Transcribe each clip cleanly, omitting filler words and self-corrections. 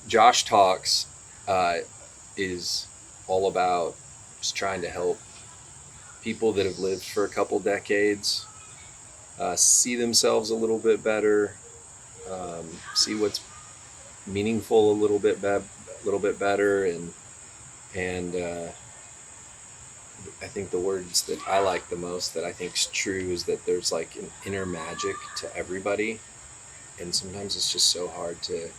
JoshTalks is all about just trying to help people that have lived for a couple decades see themselves a little bit better, see what's meaningful a little bit better, and I think the words that I like the most that I think is true is that there's like an inner magic to everybody, and sometimes it's just so hard to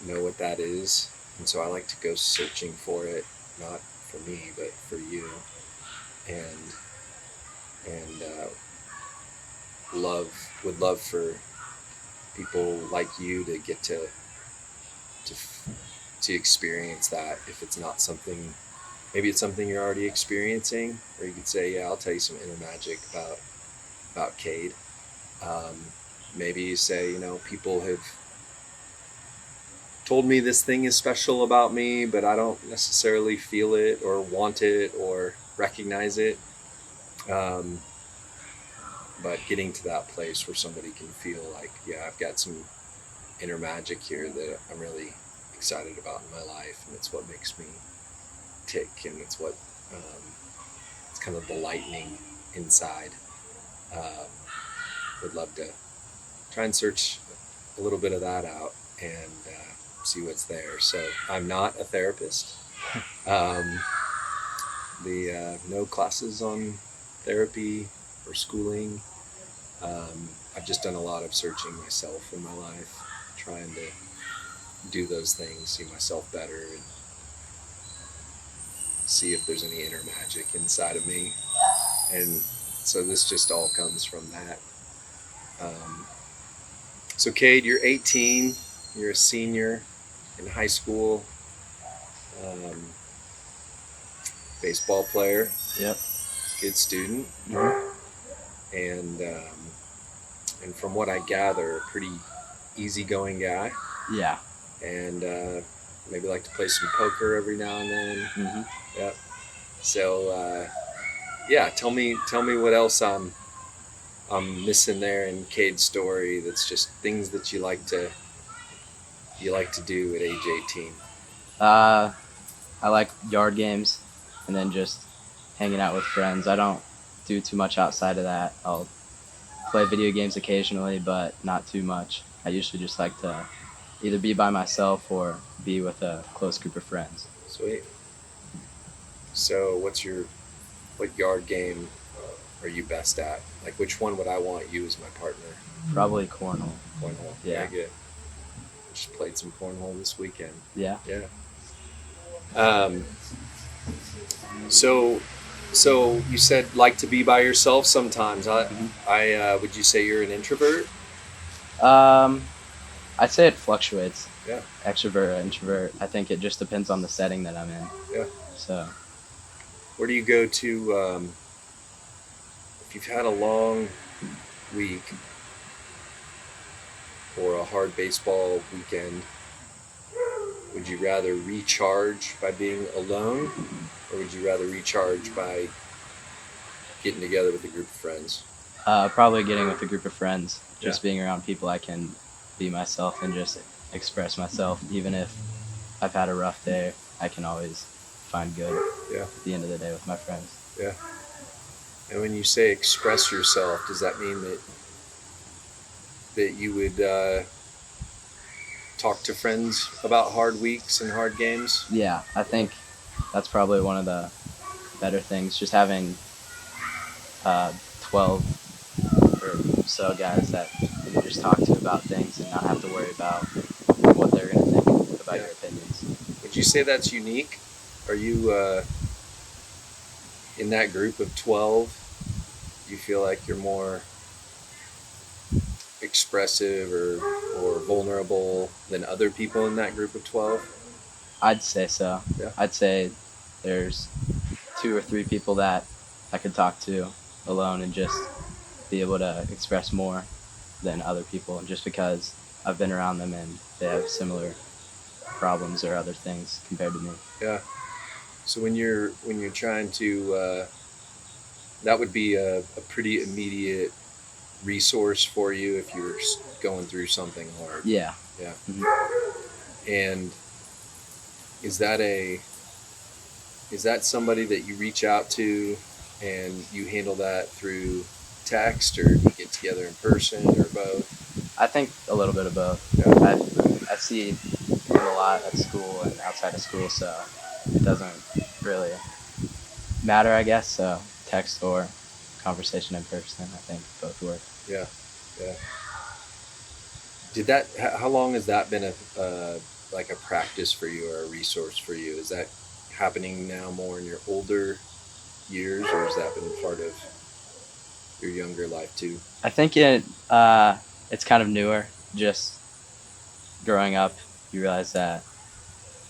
know what that is, and so I like to go searching for it, not for me but for you, and would love for people like you to get to experience that. If it's not something, maybe it's something you're already experiencing, or you could say, yeah, I'll tell you some inner magic about Kade. Maybe you say, people have told me this thing is special about me, but I don't necessarily feel it or want it or recognize it. But getting to that place where somebody can feel like, yeah, I've got some inner magic here that I'm really excited about in my life, and it's what makes me tick, and it's what it's kind of the lightning inside. Would love to try and search a little bit of that out and see what's there. So I'm not a therapist. No classes on therapy or schooling. I've just done a lot of searching myself in my life, trying to do those things, see myself better, and see if there's any inner magic inside of me. And so this just all comes from that. So Kade, you're 18, you're a senior in high school, baseball player. Yep. Good student. Mm-hmm. And from what I gather, a pretty easygoing guy. Yeah. And maybe like to play some poker every now and then. Mm-hmm. Yep. So yeah, tell me what else I'm missing there in Kade's story. That's just things that you like to do at age 18. I like yard games, and then just hanging out with friends. I don't do too much outside of that. I'll play video games occasionally, but not too much. I usually just like to either be by myself or be with a close group of friends. Sweet. So what yard game are you best at? Like, which one would I want you as my partner? Probably cornhole. Cornhole. Yeah. Very good. Just played some cornhole this weekend. Yeah. Yeah. So you said like to be by yourself sometimes. I would you say you're an introvert? I'd say it fluctuates. Yeah. Extrovert or introvert. I think it just depends on the setting that I'm in. Yeah. So. Where do you go to if you've had a long week or a hard baseball weekend? Would you rather recharge by being alone, or would you rather recharge by getting together with a group of friends? Probably getting with a group of friends. Just Yeah. being around people I can be myself and just express myself. Even if I've had a rough day, I can always find good at the end of the day with my friends. Yeah. And when you say express yourself, does that mean that you would talk to friends about hard weeks and hard games? Yeah, I think that's probably one of the better things. Just having 12 or so guys that you can just talk to about things and not have to worry about what they're going to think about your opinions. Would you say that's unique? Are you in that group of 12? Do you feel like you're more expressive or vulnerable than other people in that group of 12? I'd say so. Yeah. I'd say there's 2 or 3 people that I could talk to alone and just be able to express more than other people, just because I've been around them and they have similar problems or other things compared to me. Yeah. So when you're trying to, that would be a pretty immediate resource for you if you're going through something hard. Yeah. Yeah. Mhm. And is that a is that somebody that you reach out to and you handle that through text, or do you get together in person, or both? I think a little bit of both. Yeah. I see him a lot at school and outside of school, so it doesn't really matter, I guess. So text or conversation in person, I think both work. Yeah. Yeah. Did that? How long has that been like a practice for you or a resource for you? Is that happening now more in your older years, or has that been part of your younger life too? I think it's kind of newer. Just growing up, you realize that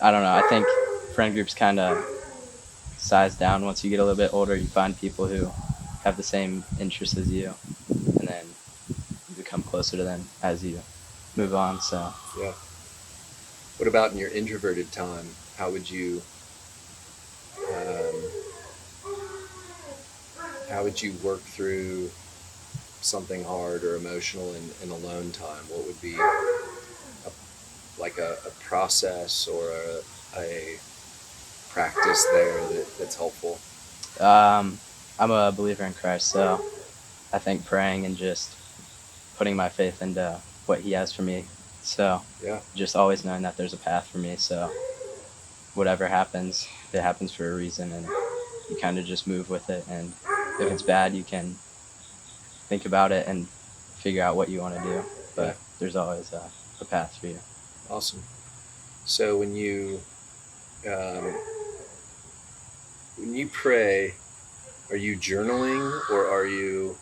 I don't know. I think friend groups kind of size down once you get a little bit older. You find people who have the same interests as you, and then you become closer to them as you move on. So Yeah. What about in your introverted time? How would you um, how would you work through something hard or emotional in alone time? What would be a process or a practice there that's helpful? I'm a believer in Christ, so I think praying and just putting my faith into what He has for me. So Yeah. just always knowing that there's a path for me. So whatever happens, it happens for a reason, and you kind of just move with it. And if it's bad, you can think about it and figure out what you want to do. But Yeah. there's always a path for you. Awesome. So um, when you pray, are you journaling, or are you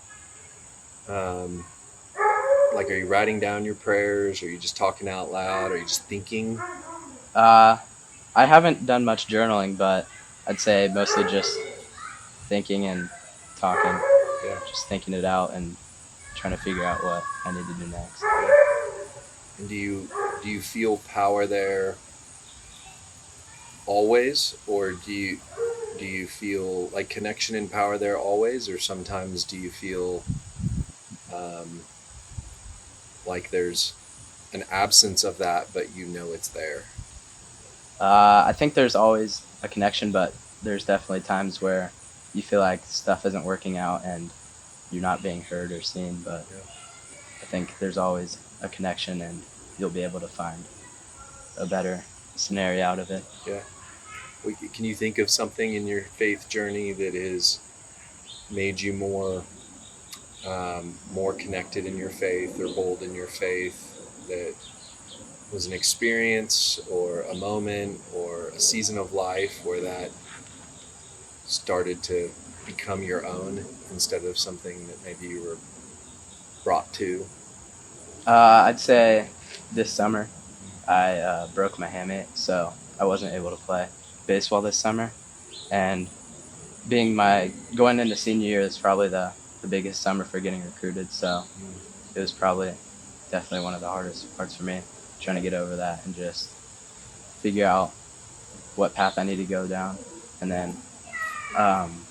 um, are you writing down your prayers? Are you just talking out loud? Are you just thinking? Uh, I haven't done much journaling, but I'd say mostly just thinking and talking, Yeah. just thinking it out and trying to figure out what I need to do next. Yeah. And do you feel power there always, or do you feel like connection and power there always, or sometimes do you feel um, like there's an absence of that, but you know it's there? I think there's always a connection, but there's definitely times where you feel like stuff isn't working out and you're not being heard or seen. But Yeah. I think there's always a connection, and you'll be able to find a better scenario out of it. Yeah. Can you think of something in your faith journey that has made you more connected in your faith or bold in your faith, that was an experience or a moment or a season of life where that started to become your own instead of something that maybe you were brought to? I'd say this summer I broke my hamate, so I wasn't able to play baseball this summer. And being my going into senior year is probably the biggest summer for getting recruited. So it was probably definitely one of the hardest parts for me, trying to get over that and just figure out what path I need to go down. And then um,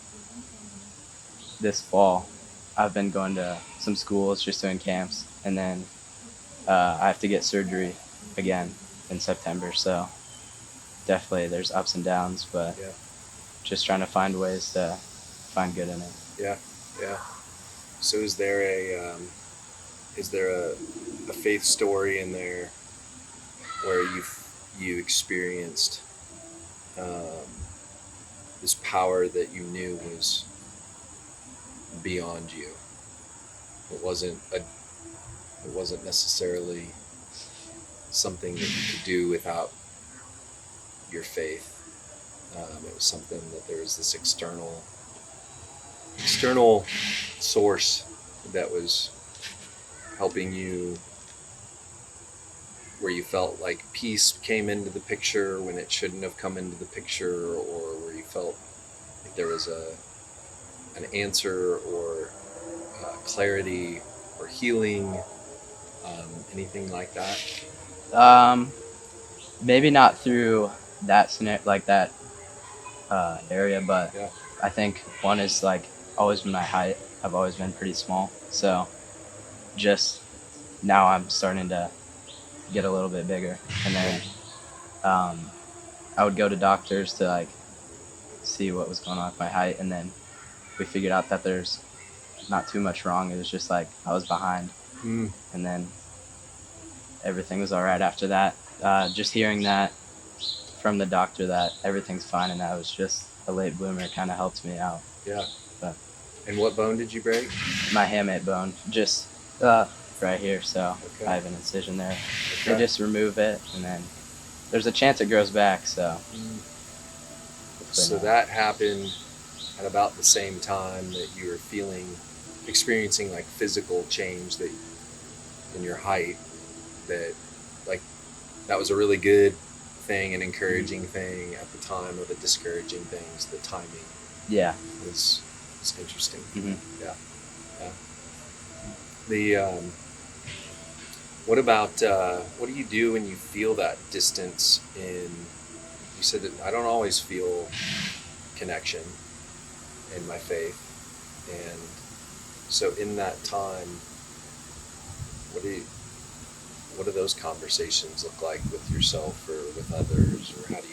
this fall, I've been going to some schools, just doing camps, and then I have to get surgery again in September. So definitely there's ups and downs, but Yeah. just trying to find ways to find good in it. Yeah. Yeah. So is there a faith story in there where you experienced um, this power that you knew was beyond you? It wasn't a it wasn't necessarily something that you could do without your faith. It was something that there was this external source that was helping you, where you felt like peace came into the picture when it shouldn't have come into the picture, or where you felt like there was an answer or clarity or healing, anything like that? Um, Maybe not through that scenario, like that area, but Yeah. I think one is like always been my height. I've always been pretty small, so just now I'm starting to get a little bit bigger. And then I would go to doctors to like see what was going on with my height, and then we figured out that there's not too much wrong. It was just like I was behind, Mm. and then everything was all right after that. Just hearing that from the doctor that everything's fine and that I was just a late bloomer kind of helped me out. Yeah. But And what bone did you break? my hamate bone, just right here, so Okay. I have an incision there. Okay. They just remove it, and then there's a chance it grows back, so. So that happened at about the same time that you were experiencing like physical change that in your height, that was a really good thing, an encouraging thing at the time, or the discouraging things, the timing. Yeah. was interesting. Mm-hmm. Yeah. What about what do you do when you feel that distance you said that I don't always feel connection in my faith, and so in that time, what do those conversations look like with yourself or with others, or how do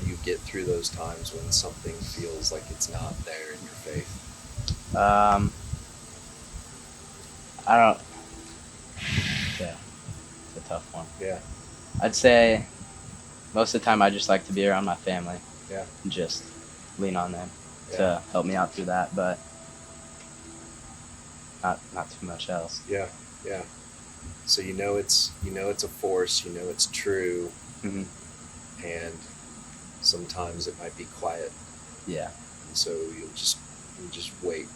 you get through those times when something feels like it's not there in your faith? I don't. Yeah, it's a tough one. Yeah. I'd say most of the time I just like to be around my family. Yeah. And just lean on them Yeah. to help me out through that, but not too much else. Yeah. Yeah. So it's a force, it's true, Mm-hmm. and sometimes it might be quiet. Yeah. And so you just wait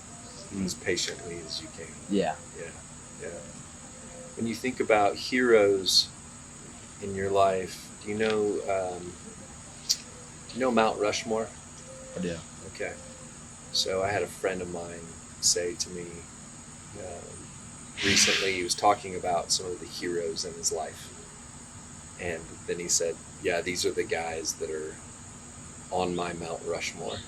as patiently as you can. Yeah. Yeah. Yeah. When you think about heroes in your life, do you know Mount Rushmore? I do. Okay. So I had a friend of mine say to me recently, he was talking about some of the heroes in his life. And then he said, yeah, these are the guys that are on my Mount Rushmore,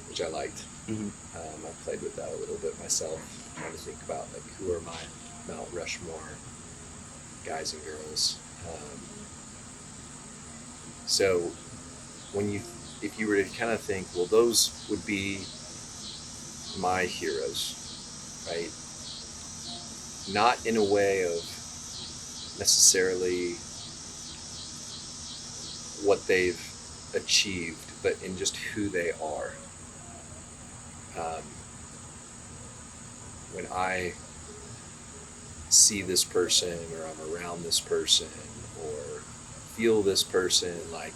which I liked. Mm-hmm. I played with that a little bit myself, trying to think about like who are my Mount Rushmore guys and girls. So if you were to kind of think, well, those would be my heroes, right? Not in a way of necessarily what they've achieved, but in just who they are. When I see this person, or I'm around this person, or feel this person, like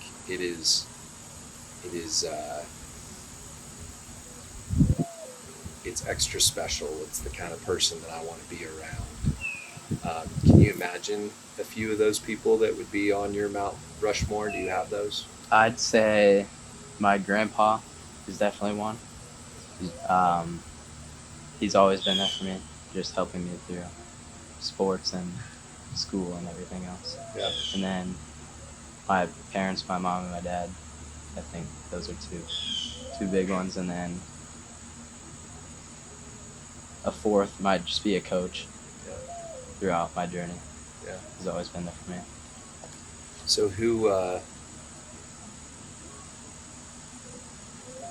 it's extra special. It's the kind of person that I want to be around. Can you imagine a few of those people that would be on your Mount Rushmore? Do you have those? I'd say my grandpa is definitely one. He's always been there for me, just helping me through sports and school and everything else. Yeah. And then my parents, my mom and my dad, I think those are two big ones. And then a fourth might just be a coach. Yeah. Throughout my journey. Yeah. He's always been there for me. So who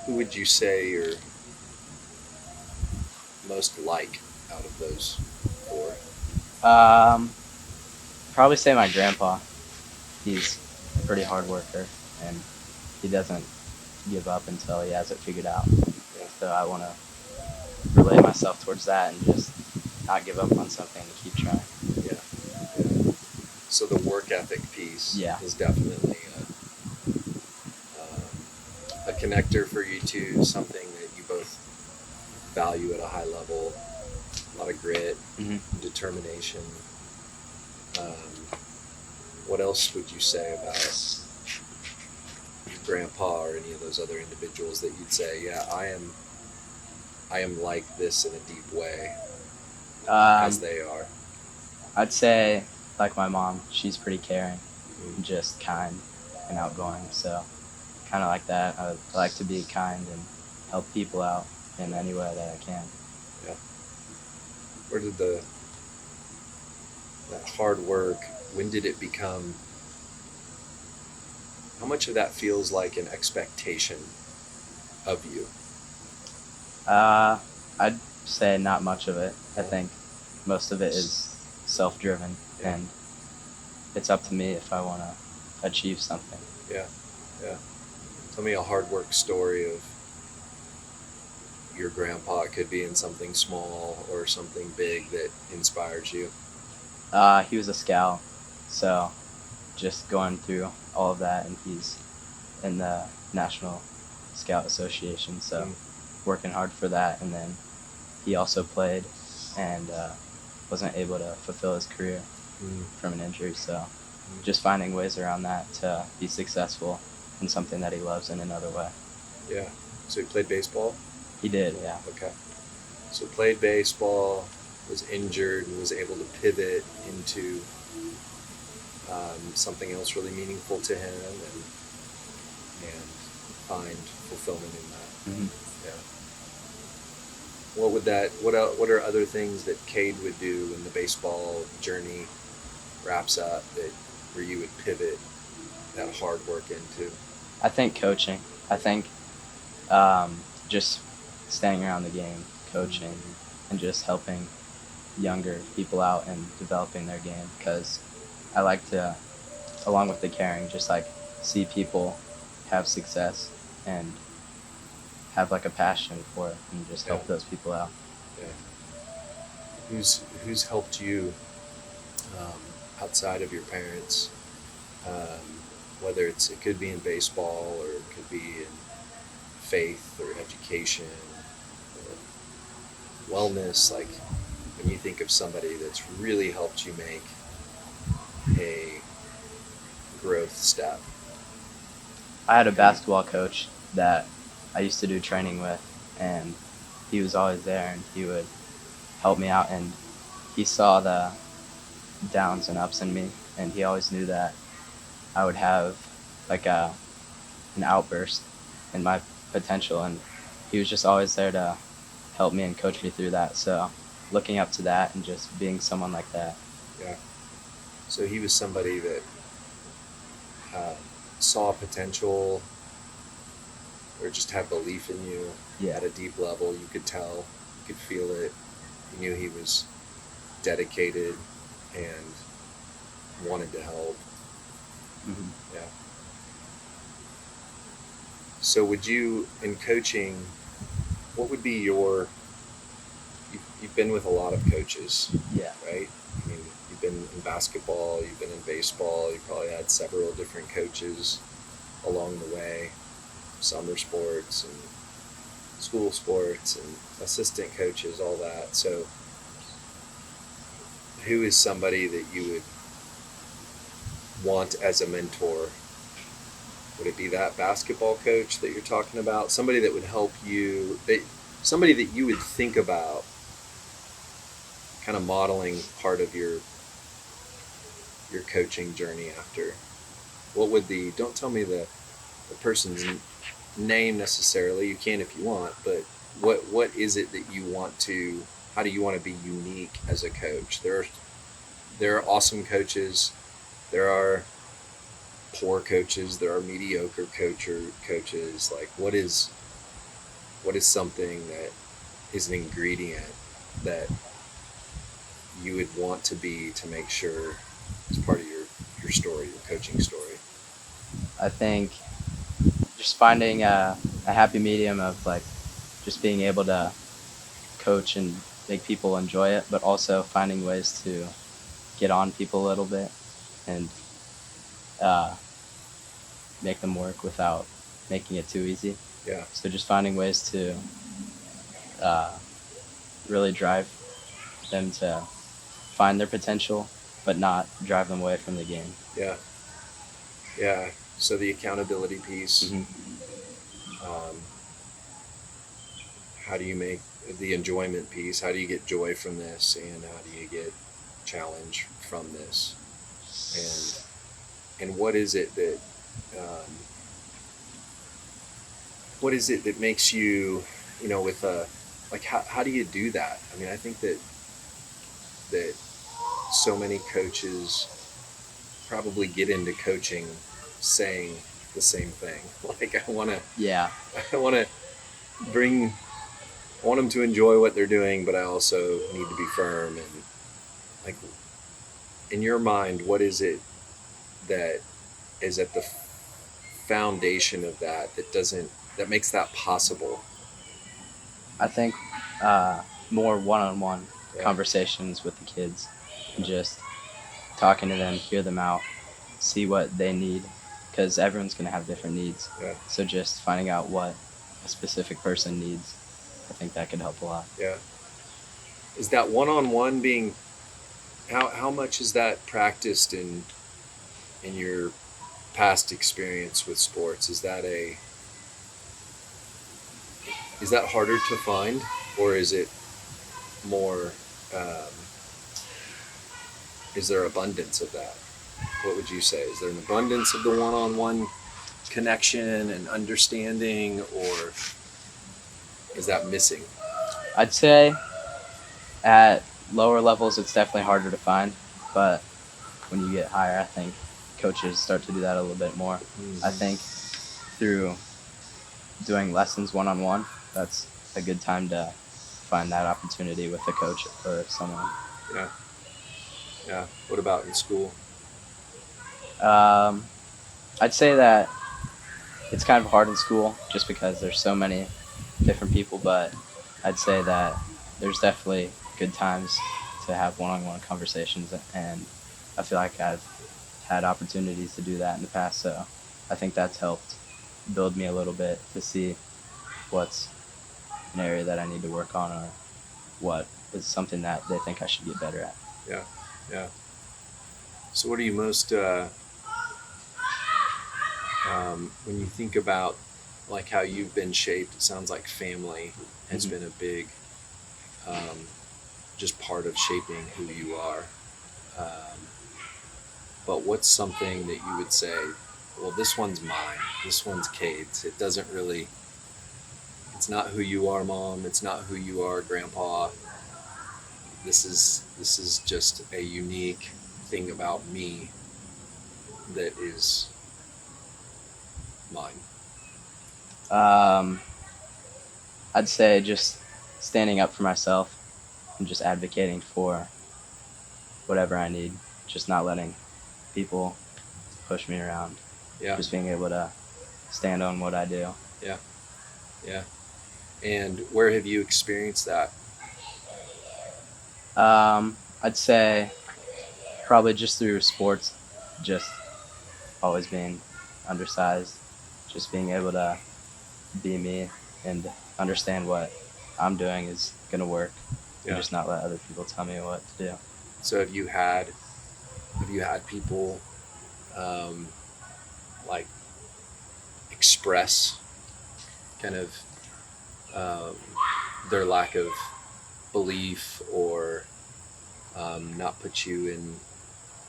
would you say you're most like out of those four? Probably say my grandpa. He's a pretty hard worker, and he doesn't give up until he has it figured out. Yeah. So I want to relate myself towards that and just not give up on something and keep trying. Yeah. So the work ethic piece is definitely a connector for you two, something that you both value at a high level, a lot of grit, Mm-hmm. determination. What else would you say about your grandpa or any of those other individuals that you'd say, yeah, I am like this in a deep way, as they are? I'd say, like my mom, she's pretty caring, just kind and outgoing. So, kind of like that. I like to be kind and help people out in any way that I can. Yeah. that hard work, when did it become, how much of that feels like an expectation of you? I'd say not much of it. I Yeah. think most of it is self-driven, Yeah. and it's up to me if I want to achieve something. Yeah. Yeah. Tell me a hard work story of your grandpa. It could be in something small or something big that inspires you. He was a scout, so just going through all of that, and he's in the National Scout Association, so working hard for that. And then he also played and wasn't able to fulfill his career from an injury, so just finding ways around that to be successful in something that he loves in another way. Yeah. So he played baseball? He did, yeah. Okay. So played baseball, was injured, and was able to pivot into something else really meaningful to him, and find fulfillment in that. Mm-hmm. Yeah. What would that? What are other things that Kade would do when the baseball journey wraps up, that where you would pivot that hard work into? I think coaching. I think just staying around the game, coaching, and just helping younger people out and developing their game, because I like to, along with the caring, just like see people have success and have like a passion for it and just help those people out. Yeah. Who's helped you outside of your parents? Whether it could be in baseball, or it could be in faith or education or wellness. Like, when you think of somebody that's really helped you make a growth step. I had a basketball coach that I used to do training with, and he was always there, and he would help me out, and he saw the downs and ups in me, and he always knew that I would have like an outburst in my potential, and he was just always there to help me and coach me through that. So looking up to that and just being someone like that. Yeah. So he was somebody that saw potential, or just had belief in you at a deep level. You could tell, you could feel it. You knew he was dedicated and wanted to help. Mm-hmm. Yeah. So would you, in coaching, what would be your, you've been with a lot of coaches, Yeah. right? I mean, you've been in basketball, you've been in baseball, you probably had several different coaches along the way, summer sports and school sports and assistant coaches, all that. So who is somebody that you would want as a mentor? Would it be that basketball coach that you're talking about? Somebody that would help you, somebody that you would think about kind of modeling part of your coaching journey after? What would don't tell me the person's name necessarily, you can if you want, but what is it that you want to, how do you want to be unique as a coach? There are awesome coaches, there are poor coaches, there are mediocre coaches. Like, what is something that is an ingredient that you would want to be, to make sure it's part of your story, your coaching story? I think just finding a happy medium of like just being able to coach and make people enjoy it, but also finding ways to get on people a little bit and make them work without making it too easy. Yeah. So just finding ways to really drive them to find their potential, but not drive them away from the game. Yeah. Yeah. So the accountability piece. Mm-hmm. How do you make the enjoyment piece? How do you get joy from this, and how do you get challenge from this? And what is it that makes you, with like, how do you do that? I mean, I think that so many coaches probably get into coaching saying the same thing. Like Yeah. I want to bring, I want them to enjoy what they're doing, but I also need to be firm. And like, in your mind, what is it that is at the foundation of that makes that possible? I think more one-on-one Yeah. conversations with the kids, and just talking to them, hear them out, see what they need, because everyone's going to have different needs. Yeah. So just finding out what a specific person needs, I think that could help a lot. Yeah. Is that one-on-one being, how much is that practiced in your past experience with sports? Is that harder to find, or is it more, um, is there abundance of that? What would you say? Is there an abundance of the one-on-one connection and understanding, or is that missing? I'd say at lower levels it's definitely harder to find, but when you get higher, I think coaches start to do that a little bit more. I think through doing lessons one-on-one, that's a good time to find that opportunity with a coach or someone. Yeah. Yeah. What about in school? I'd say that it's kind of hard in school just because there's so many different people, but I'd say that there's definitely good times to have one-on-one conversations, and I feel like I've had opportunities to do that in the past, so I think that's helped build me a little bit to see what's an area that I need to work on, or what is something that they think I should get better at. Yeah. Yeah. So what are you most, when you think about like how you've been shaped, it sounds like family has been a big, just part of shaping who you are. But what's something that you would say, well, this one's mine, this one's Kade's. It doesn't really, it's not who you are, Mom. It's not who you are, Grandpa. This is just a unique thing about me that is mine. I'd say just standing up for myself and just advocating for whatever I need, just not letting people push me around. Yeah. Just being able to stand on what I do. Yeah. Yeah. And where have you experienced that? I'd say probably just through sports, just always being undersized, just being able to be me and understand what I'm doing is going to work, and just not let other people tell me what to do. So have you had people like express kind of their lack of belief, or not put you in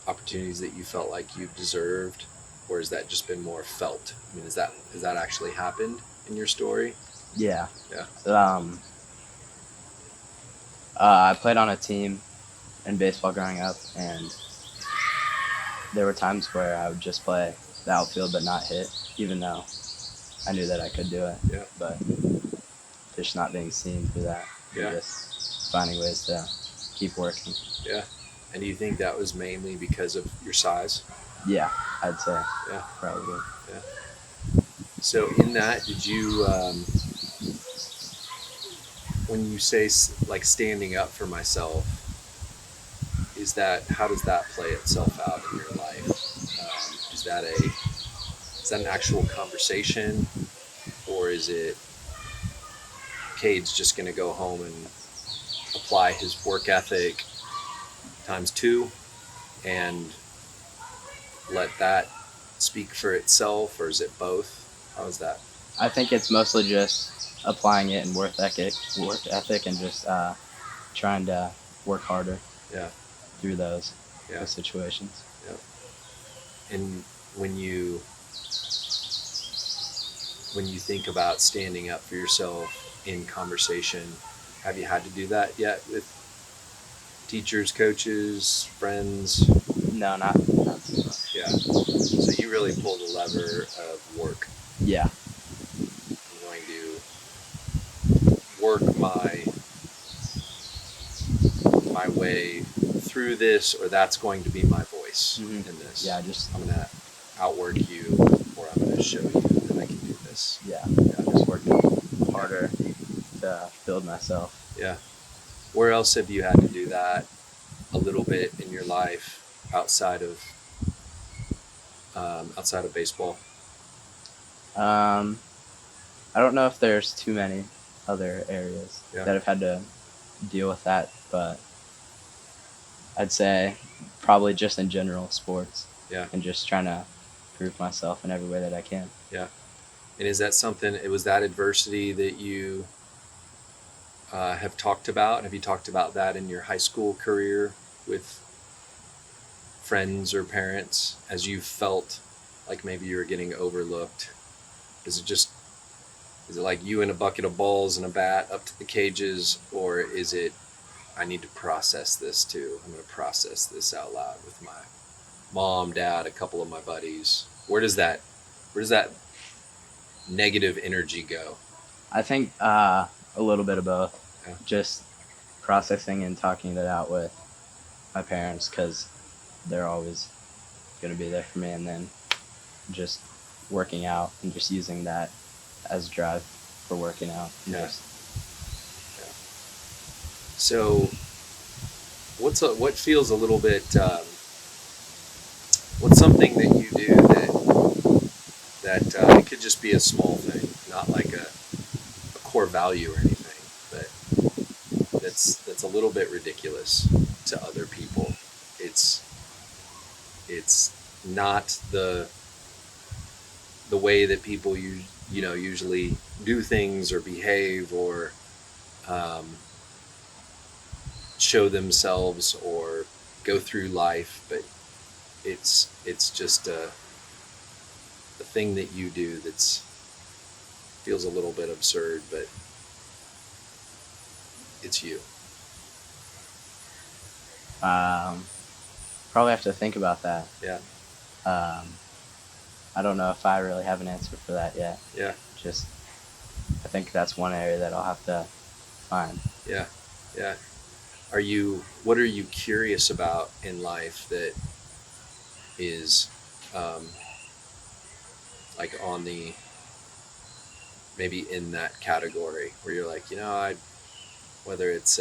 opportunities that you felt like you deserved, or has that just been more felt? I mean, has that actually happened in your story? Yeah. Yeah. I played on a team in baseball growing up, and there were times where I would just play the outfield but not hit, even though I knew that I could do it. Yeah. But just not being seen through that. Yeah. Just finding ways to keep working. Yeah. And do you think that was mainly because of your size? Yeah, I'd say. Yeah. Probably. Yeah. So in that, did you, when you say like standing up for myself, how does that play itself out in your life? Is that an actual conversation, or is it Cade's just going to go home and apply his work ethic times 2 and let that speak for itself, or is it both? How is that? I think it's mostly just applying it in work ethic, and just trying to work harder. Yeah. Through those Yeah. situations. Yeah. And when you think about standing up for yourself in conversation, have you had to do that yet with Teachers, coaches, friends? No, not too much. Yeah. So you really pull the lever of work. Yeah. I'm going to work my way through this, or that's going to be my voice in this. Yeah, just I'm going to outwork you, or I'm going to show you that I can do this. yeah, just working harder to build myself. Yeah. Where else have you had to do that a little bit in your life outside of baseball? I don't know if there's too many other areas that have had to deal with that, but I'd say probably just in general sports. Yeah. And just trying to prove myself in every way that I can. Yeah. And is that something, it was that adversity that you have talked about? Have you talked about that in your high school career with friends or parents as you felt like maybe you were getting overlooked? Is it like you and a bucket of balls and a bat up to the cages, or is it, I need to process this too? I'm going to process this out loud with my mom, dad, a couple of my buddies. Where does that negative energy go? I think a little bit of both. Yeah. Just processing and talking it out with my parents, because they're always going to be there for me, and then just working out and just using that as drive for working out. Yeah. So what feels a little bit, what's something that you do that it could just be a small thing, not like a core value or anything, but that's a little bit ridiculous to other people. It's not the way that people usually do things or behave or show themselves or go through life, but it's just a thing that you do that's feels a little bit absurd, but it's you. Probably have to think about that. Yeah. I don't know if I really have an answer for that yet. Yeah. Just, I think that's one area that I'll have to find. Yeah. Yeah. What are you curious about in life that is like on the, maybe in that category where you're like, whether it's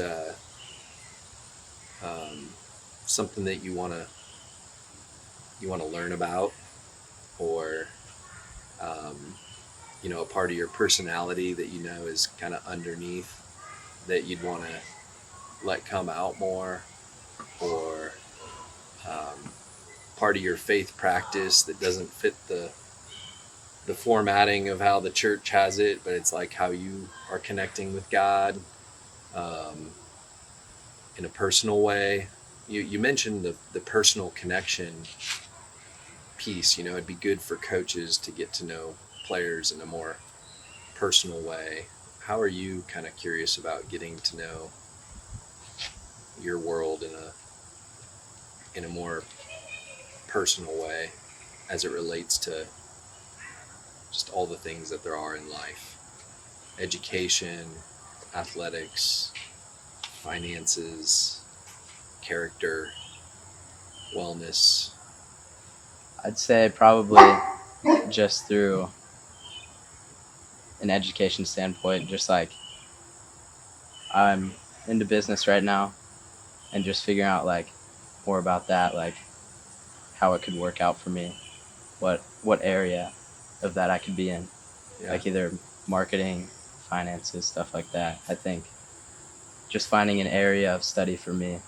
something that you want to learn about, or a part of your personality that is kind of underneath that you'd want to let come out more, or part of your faith practice that doesn't fit the formatting of how the church has it, but it's like how you are connecting with God in a personal way. You mentioned the personal connection piece. It'd be good for coaches to get to know players in a more personal way. How are you kind of curious about getting to know your world in a more personal way as it relates to just all the things that there are in life? Education, athletics, finances, character, wellness. I'd say probably just through an education standpoint, just like I'm into business right now, and just figuring out like more about that, like how it could work out for me, what area of that I could be in, like either marketing, finances, stuff like that. I think just finding an area of study for me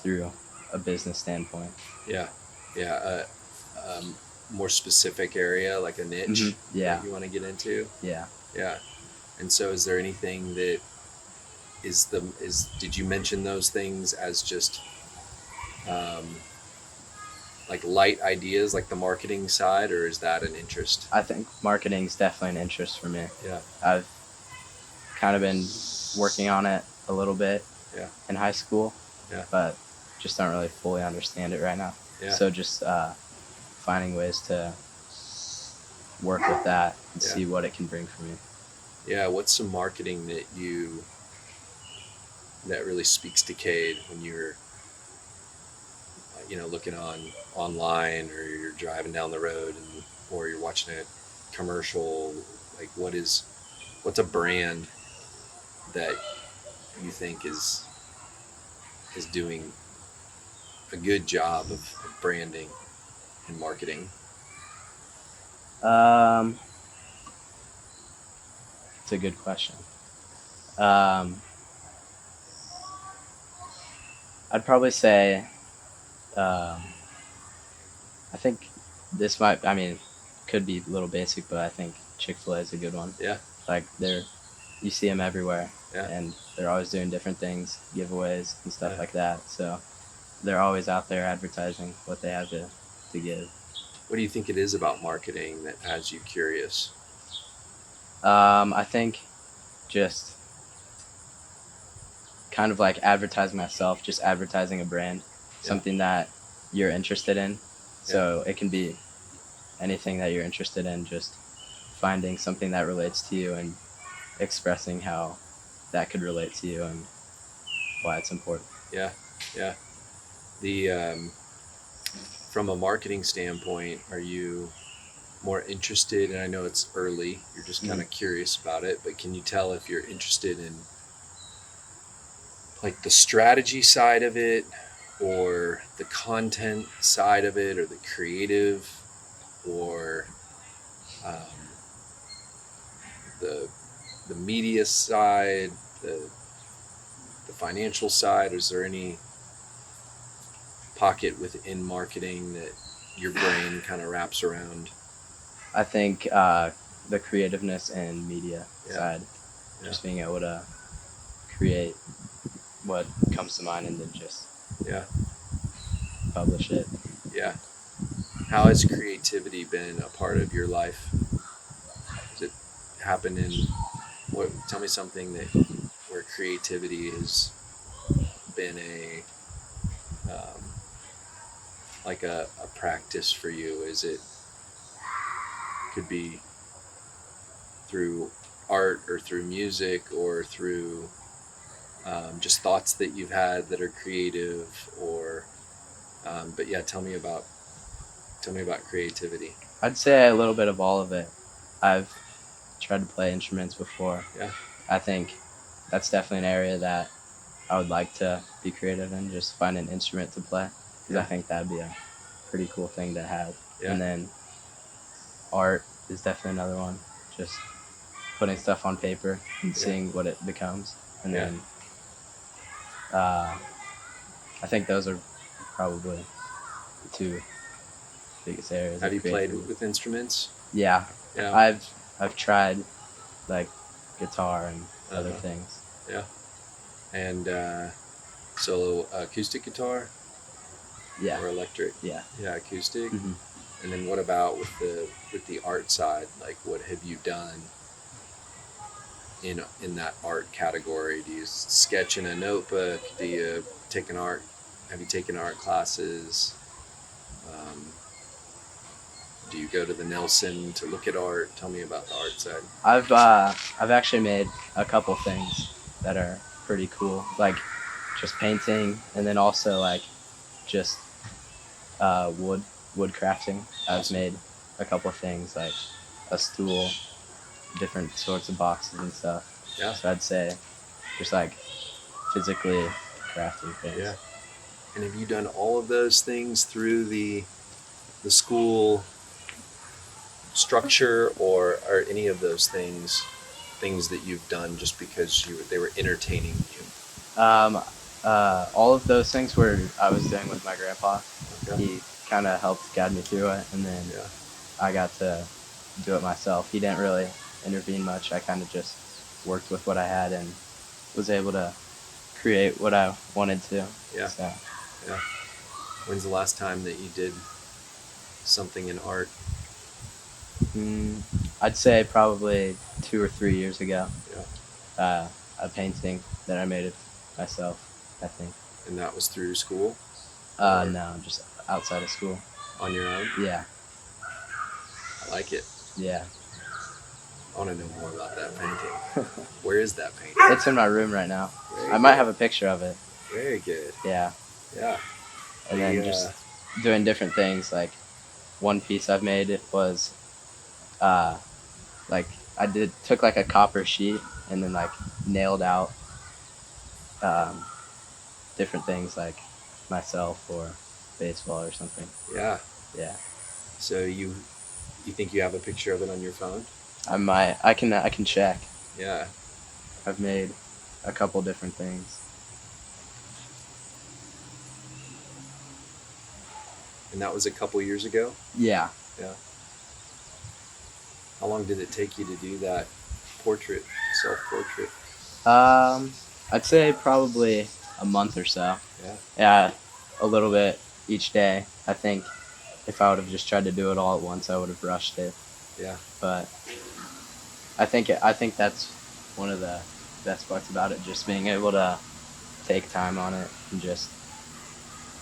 through a business standpoint. More specific area, like a niche that you want to get into. And so is there anything that did you mention those things as just like light ideas, like the marketing side, or is that an interest? I think marketing is definitely an interest for me. Yeah. I've kind of been working on it a little bit in high school, Yeah. but just don't really fully understand it right now. Yeah. So just finding ways to work with that and Yeah. see what it can bring for me. Yeah. What's some marketing that really speaks to Kade when you're, looking online, or you're driving down the road, or you're watching a commercial? Like, what's a brand that you think is doing a good job of branding and marketing? It's a good question. Um, I'd probably say, um, I think this might, I mean, could be a little basic, but I think Chick-fil-A is a good one. Yeah. Like you see them everywhere, Yeah. and they're always doing different things, giveaways and stuff Yeah. like that. So they're always out there advertising what they have to give. What do you think it is about marketing that has you curious? I think just kind of like advertising myself, just advertising a brand, something that you're interested in. So it can be anything that you're interested in, just finding something that relates to you and expressing how that could relate to you and why it's important. Yeah. Yeah. The from a marketing standpoint, are you more interested? And I know it's early, you're just kind of curious about it, but can you tell if you're interested in like the strategy side of it, or the content side of it, or the creative, or um, the media side, the financial side? Is there any pocket within marketing that your brain kind of wraps around? I think the creativeness and media side, just being able to create what comes to mind and then just publish it. Yeah. How has creativity been a part of your life? Has it happened in what? Tell me something where creativity has been like a practice for you. Is it could be through art, or through music, or through just thoughts that you've had that are creative, or but yeah, tell me about creativity. I'd say a little bit of all of it. I've tried to play instruments before. Yeah. I think that's definitely an area that I would like to be creative in, just find an instrument to play, because I think that'd be a pretty cool thing to have. And then art is definitely another one, just putting stuff on paper and seeing what it becomes. And then I think those are probably the two biggest areas. Have you played with instruments? Yeah. I've tried like guitar and other things. Yeah. And solo acoustic guitar? Yeah. Or electric? Yeah. Yeah, acoustic. Mm-hmm. And then what about with the art side? Like, what have you done in that art category? Do you sketch in a notebook? Do you take have you taken art classes? Do you go to the Nelson to look at art? Tell me about the art side. I've actually made a couple things that are pretty cool, like just painting, and then also like just wood crafting. I've made a couple things, like a stool, different sorts of boxes and stuff. Yeah. So I'd say just like physically crafting things. Yeah. And have you done all of those things through the school structure, or are any of those things that you've done just because they were entertaining you? All of those things I was doing with my grandpa. Okay. He kind of helped guide me through it, and then I got to do it myself. He didn't really intervene much. I kind of just worked with what I had and was able to create what I wanted to. Yeah. So. Yeah. When's the last time that you did something in art? I'd say probably 2 or 3 years ago. Yeah. A painting that I made it myself, I think. And that was through school? No, just outside of school. On your own? Yeah, I like it. yeah. I want to know more about that painting. Where is that painting? It's in my room right now. Very I might good. have a picture of it. Very good. Yeah, Yeah. and then just doing different things. Like one piece I've made was, like took like a copper sheet and then like nailed out um, different things like myself or baseball or something. Yeah. Yeah. So you think you have a picture of it on your phone? I might. I can check. Yeah. I've made a couple different things. And that was a couple years ago? Yeah. Yeah. How long did it take you to do that portrait, self-portrait? I'd say probably a month or so. Yeah. Yeah, a little bit each day. I think if I would have just tried to do it all at once, I would have rushed it. Yeah. But I think that's one of the best parts about it, just being able to take time on it and just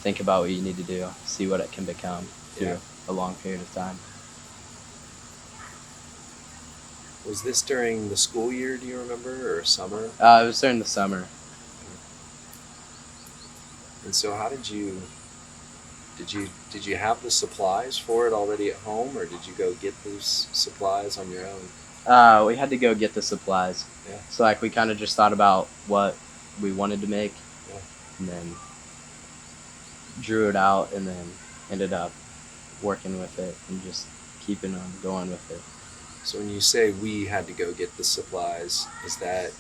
think about what you need to do, see what it can become through a long period of time. Was this during the school year, do you remember, or summer? It was during the summer. And so how did you have the supplies for it already at home, or did you go get those supplies on your own? We had to go get the supplies. Yeah. So like we kind of just thought about what we wanted to make, and then drew it out, and then ended up working with it and just keeping on going with it. So when you say we had to go get the supplies, is that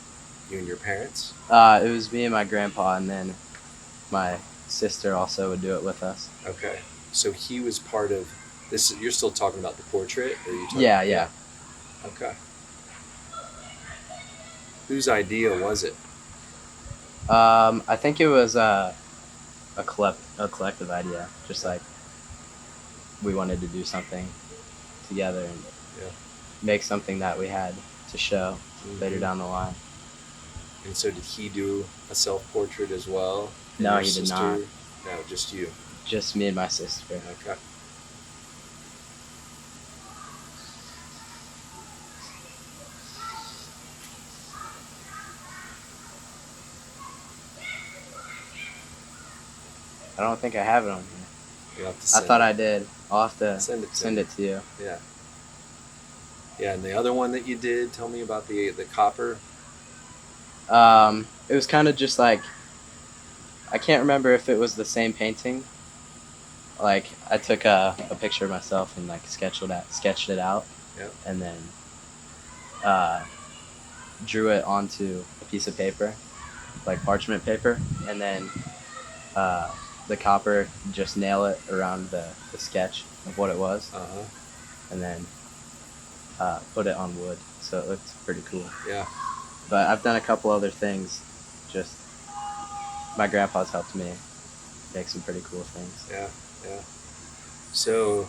you and your parents? It was me and my grandpa, and then my sister also would do it with us. Okay. So he was part of this. You're still talking about the portrait? Or are you talking Yeah. Okay. Whose idea was it? I think it was a collective idea. Just like we wanted to do something together and make something that we had to show later down the line. And so did he do a self-portrait as well? And No, your he did sister? not. No, just you. Just me and my sister. Okay. I don't think I have it on here. You have to I thought I did. I'll have to send it to you. Yeah. Yeah, and the other one that you did, tell me about the copper. It was kind of just like, I can't remember if it was the same painting. Like I took a picture of myself and like sketched it out, and then drew it onto a piece of paper, like parchment paper, and then the copper, just nail it around the sketch of what it was, and then put it on wood, so it looked pretty cool. Yeah. But I've done a couple other things. Just my grandpa's helped me make some pretty cool things. Yeah. So,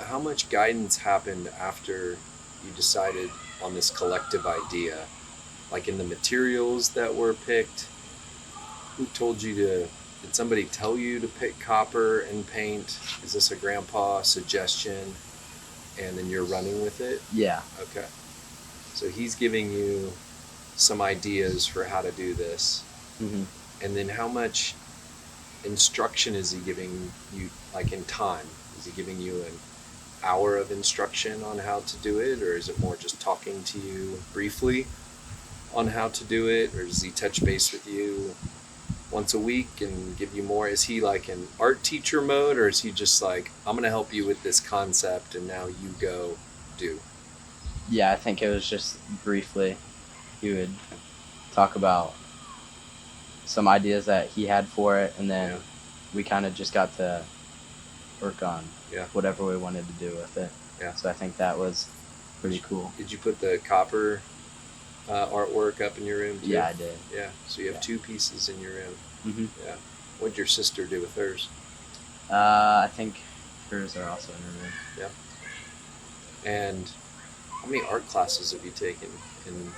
how much guidance happened after you decided on this collective idea? Like in the materials that were picked? Who told you did somebody tell you to pick copper and paint? Is this a grandpa suggestion? And then you're running with it? Yeah. Okay. So he's giving you some ideas for how to do this. Mm-hmm. And then how much instruction is he giving you, like in time? Is he giving you an hour of instruction on how to do it? Or is it more just talking to you briefly on how to do it? Or does he touch base with you once a week and give you more? Is he like an art teacher mode, or is he just like, I'm going to help you with this concept and now you go do? Yeah, I think it was just briefly. He would talk about some ideas that he had for it, and then we kind of just got to work on whatever we wanted to do with it. Yeah. So I think that was pretty cool. Did you put the copper artwork up in your room too? Yeah, I did. Yeah, so you have two pieces in your room. Mm-hmm. Yeah. What did your sister do with hers? I think hers are also in her room. Yeah. And how many art classes have you taken in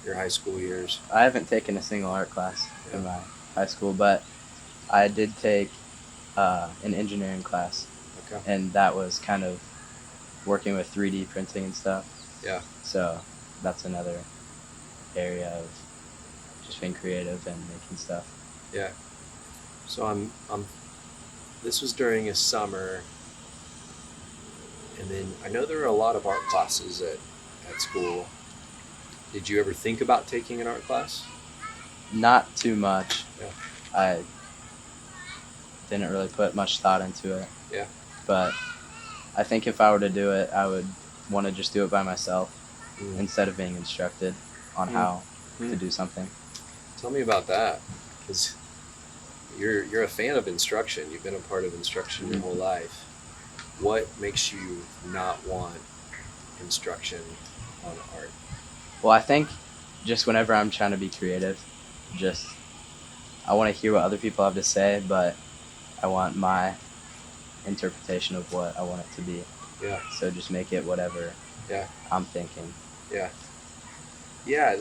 your high school years? I haven't taken a single art class in my high school, but I did take an engineering class, Okay. and that was kind of working with 3D printing and stuff. Yeah. So that's another area of just being creative and making stuff. Yeah. So this was during a summer, and then I know there were a lot of art classes at school. Did you ever think about taking an art class? Not too much. Yeah. I didn't really put much thought into it. Yeah. But I think if I were to do it, I would want to just do it by myself instead of being instructed on how to do something. Tell me about that, because you're a fan of instruction. You've been a part of instruction your whole life. What makes you not want instruction on art? Well, I think just whenever I'm trying to be creative, I want to hear what other people have to say, but I want my interpretation of what I want it to be. Yeah. So just make it whatever I'm thinking. Yeah. Yeah.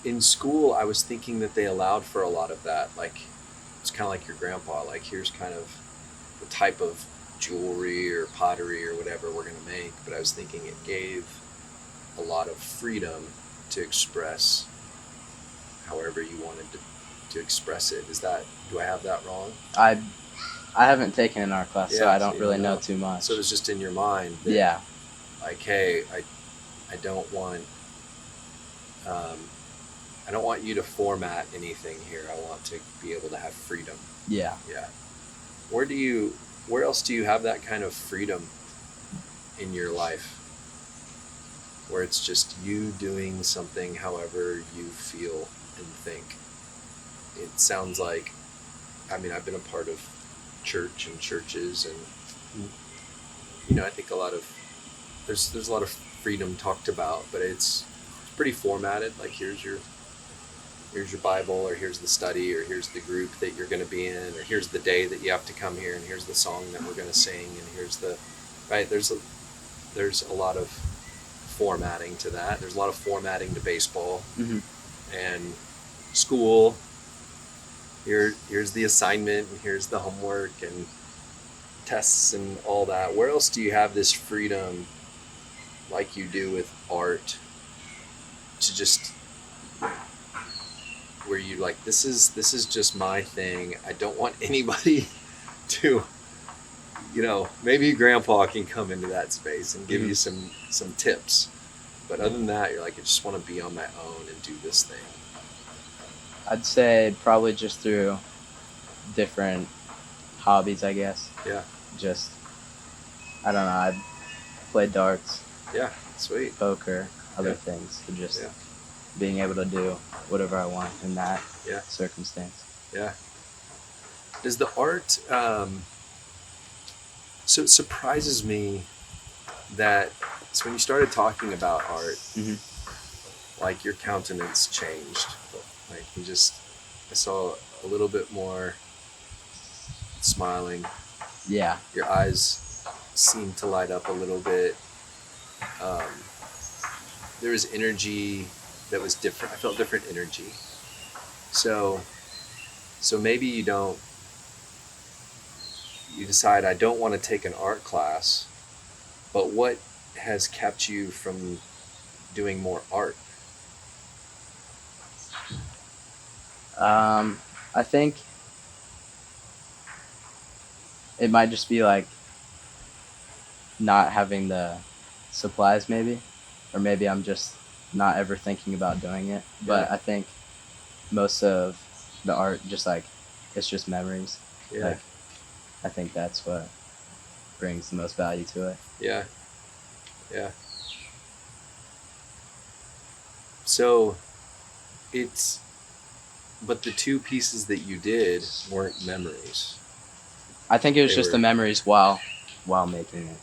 In school, I was thinking that they allowed for a lot of that. Like, it's kind of like your grandpa. Like, here's kind of the type of jewelry or pottery or whatever we're going to make. But I was thinking it gave a lot of freedom to express however you wanted to express it. Do I have that wrong? I haven't taken an art class, so I don't really know too much. So it was just in your mind that, yeah, like, hey, I don't want you to format anything here. I want to be able to have freedom. Yeah. Yeah. Where else do you have that kind of freedom in your life? Where it's just you doing something however you feel and think. It sounds like, I've been a part of church and churches, and I think there's a lot of freedom talked about, but it's pretty formatted. Like, here's your Bible, or here's the study, or here's the group that you're going to be in, or here's the day that you have to come here, and here's the song that we're going to sing, and here's the right. There's a lot of formatting to that. There's a lot of formatting to baseball and school. Here's the assignment, and here's the homework and tests and all that. Where else do you have this freedom, like you do with art, to just where you like, this is just my thing. I don't want anybody to, maybe grandpa can come into that space and give you some tips, but other than that, you're like, I just want to be on my own and do this thing. I'd say probably just through different hobbies, I guess. Yeah. Just, I don't know, I played darts. Yeah, sweet. Poker, other things. So just being able to do whatever I want in that circumstance. Yeah. Does the art, so it surprises me that, so when you started talking about art, like, your countenance changed. Like, I saw a little bit more smiling. Yeah. Your eyes seemed to light up a little bit. There was energy that was different. I felt different energy. So maybe you decide, I don't want to take an art class, but what has kept you from doing more art? I think it might just be like not having the supplies, maybe, or maybe I'm just not ever thinking about doing it. But I think most of the art, just like, it's just memories. Yeah. Like, I think that's what brings the most value to it. Yeah. Yeah. So but the two pieces that you did weren't memories. I think it was just the memories while making it.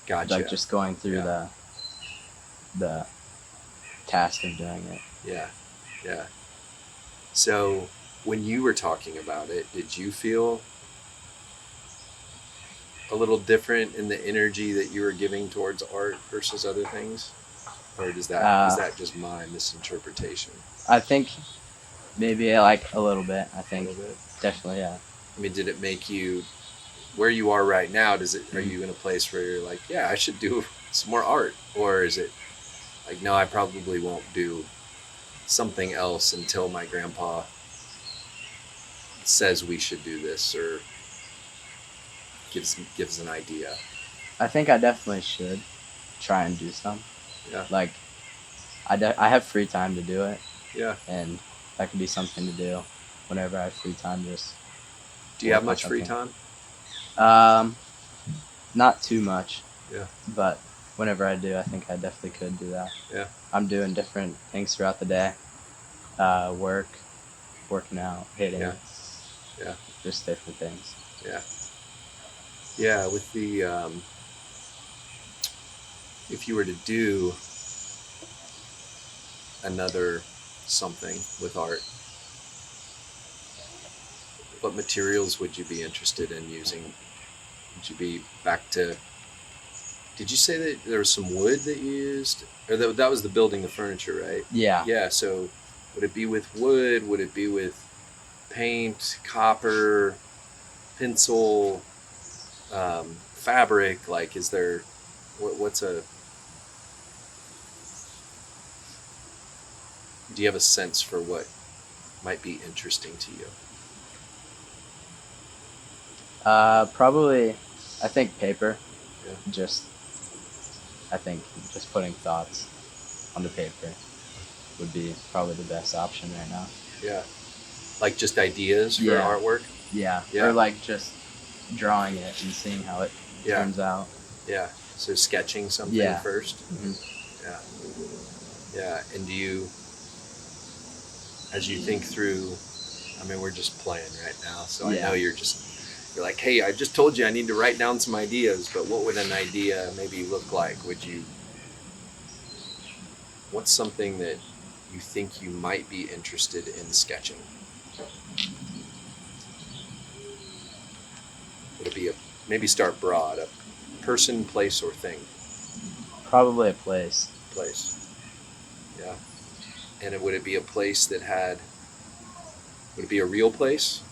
Gotcha. Like, just going through the task of doing it. Yeah. Yeah. So when you were talking about it, did you feel a little different in the energy that you were giving towards art versus other things? Or is that just my misinterpretation? I think maybe like a little bit. I A think little bit. definitely, yeah. I mean, did it make you where you are right now? Are Mhm. you in a place where you're like, yeah, I should do some more art, or is it like, no, I probably won't do something else until my grandpa says we should do this or gives an idea? I think I definitely should try and do some. Yeah, Like I have free time to do it, yeah. and that could be something to do whenever I have free time. Just Do you work have on much free something. time? Not too much, Yeah, but whenever I do, I think I definitely could do that. yeah, I'm doing different things throughout the day. Working out, hitting, yeah, yeah, just different things. yeah, yeah. With the if you were to do another something with art, what materials would you be interested in using? Would you be back to? Did you say that there was some wood that you used, or that was the building the furniture, right? Yeah. Yeah. So, would it be with wood? Would it be with paint, copper, pencil, fabric? Like, is there what's a? Do you have a sense for what might be interesting to you? Probably, I think paper. Yeah. I think just putting thoughts on the paper would be probably the best option right now. Yeah. Like just ideas for Yeah. artwork? Yeah. Yeah. Or like just drawing it and seeing how it turns out. Yeah. So sketching something Yeah. first? Mm-hmm. Yeah. Yeah. And do you, as you think through, I mean, we're just playing right now, so Yeah. I know you're like, hey, I just told you I need to write down some ideas, but what would an idea maybe look like? What's something that you think you might be interested in sketching? Would it be maybe start broad, a person, place, or thing? Probably a place. Place. Yeah. And would it be a place would it be a real place?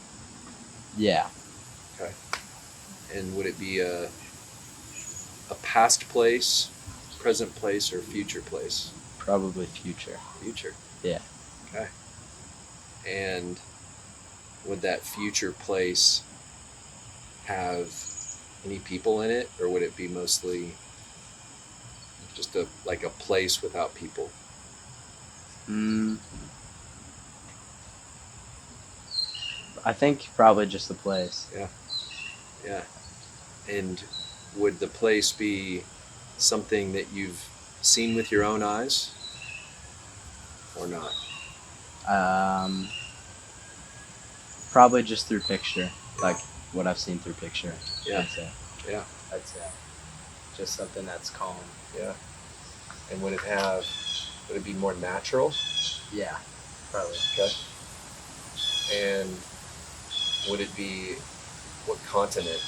Yeah. Okay. And would it be a past place, present place, or future place? Probably future. Future. Yeah. Okay. And would that future place have any people in it, or would it be mostly just a place without people? I think probably just the place. Yeah. Yeah. And would the place be something that you've seen with your own eyes or not? Probably just through picture, like what I've seen through picture. Yeah. I'd say. Yeah. I'd say. Just something that's calm. Yeah. And would it be more natural? Yeah, probably. Okay. And would it be, what continent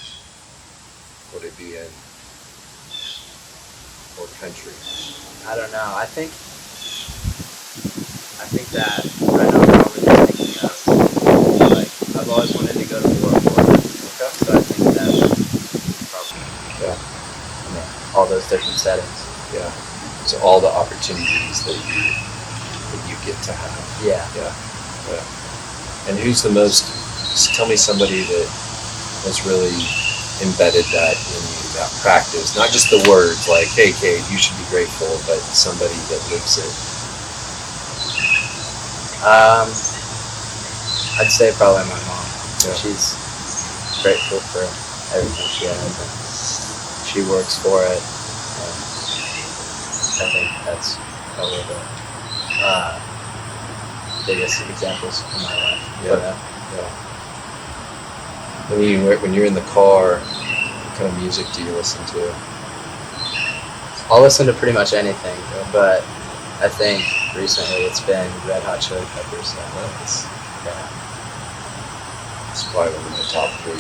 would it be in? Or country? I don't know. I think that right now I'm probably just thinking of, like, I've always wanted to go to World War. Okay. So I think that probably, Yeah. I mean, all those different settings. Yeah. So all the opportunities that you get to have. Yeah. Yeah. Yeah. And who's the most, just tell me somebody that has really embedded that in you, that practice, not just the words like, hey, Kade, you should be grateful, but somebody that lives it. I'd say probably my mom. Yeah. She's grateful for everything she has, and she works for it. And I think that's probably the biggest examples in my life. Yeah. Yeah. When you're in the car, what kind of music do you listen to? I'll listen to pretty much anything, but I think recently it's been Red Hot Chili Peppers. Nice. Yeah. It's probably one of the top 3.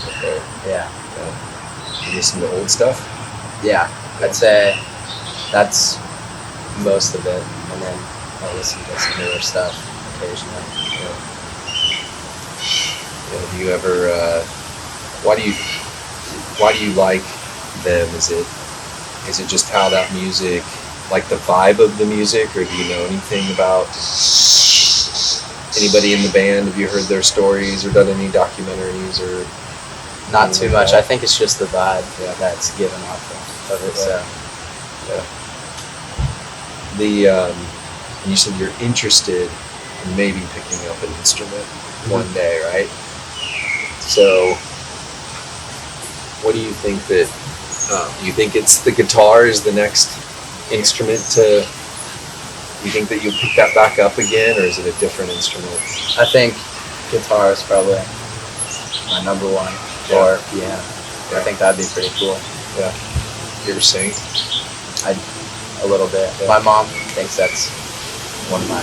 Okay. Yeah. You listen to old stuff? Yeah. I'd say that's most of it, and then I listen to some newer stuff occasionally. Do you ever? Why do you like them? Is it just how that music, like the vibe of the music, or do you know anything about anybody in the band? Have you heard their stories or done any documentaries or? Not too much. I think it's just the vibe Yeah. that's given off of it. So And you said you're interested in maybe picking up an instrument one day, right? So, what do you think that? You think it's the guitar is the next instrument to? You think that you'll pick that back up again, or is it a different instrument? I think guitar is probably my number one, or piano. I think that'd be pretty cool. Yeah. You ever sing? A little bit. Yeah. My mom thinks that's one of my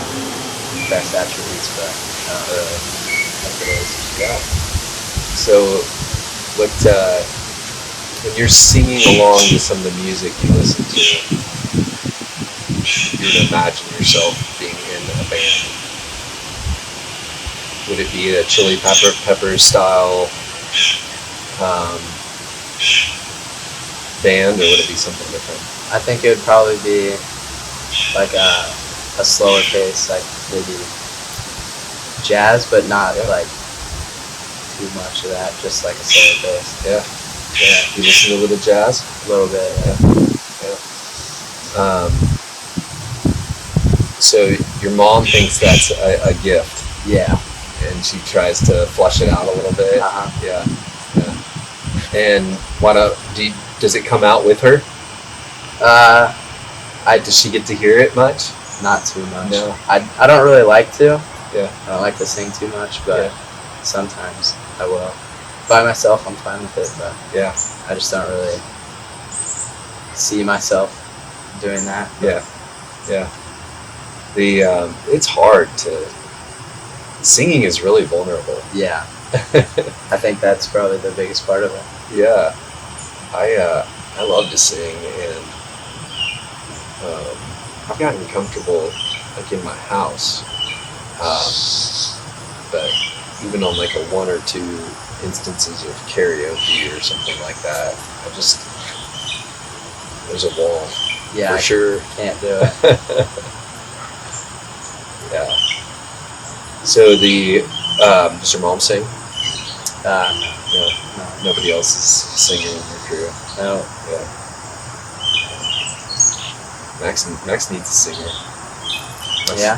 best attributes, but not really. Like it is. Yeah. So, what when you're singing along to some of the music you listen to, you would imagine yourself being in a band. Would it be a Chili Peppers style band, or would it be something different? I think it would probably be like a slower pace, like maybe jazz, but not like too much of that, just like a slower pace. Yeah. You listen to a little jazz? A little bit, So your mom thinks that's a gift, yeah. and she tries to flush it out a little bit. Yeah. And does it come out with her? Does she get to hear it much? Not too much. No. I don't really like to. Yeah. I don't like to sing too much, but sometimes I will. By myself, I'm fine with it, but Yeah. I just don't really see myself doing that. Yeah. It's hard to. Singing is really vulnerable. Yeah. I think that's probably the biggest part of it. Yeah. I love to sing, and I've gotten comfortable like in my house, but even on like a one or two instances of karaoke or something like that, there's a wall. Yeah, for sure. Can't do it. Yeah. So does your mom sing? No. Nobody else is singing in your crew. No. Yeah. Max needs a singer. Yeah.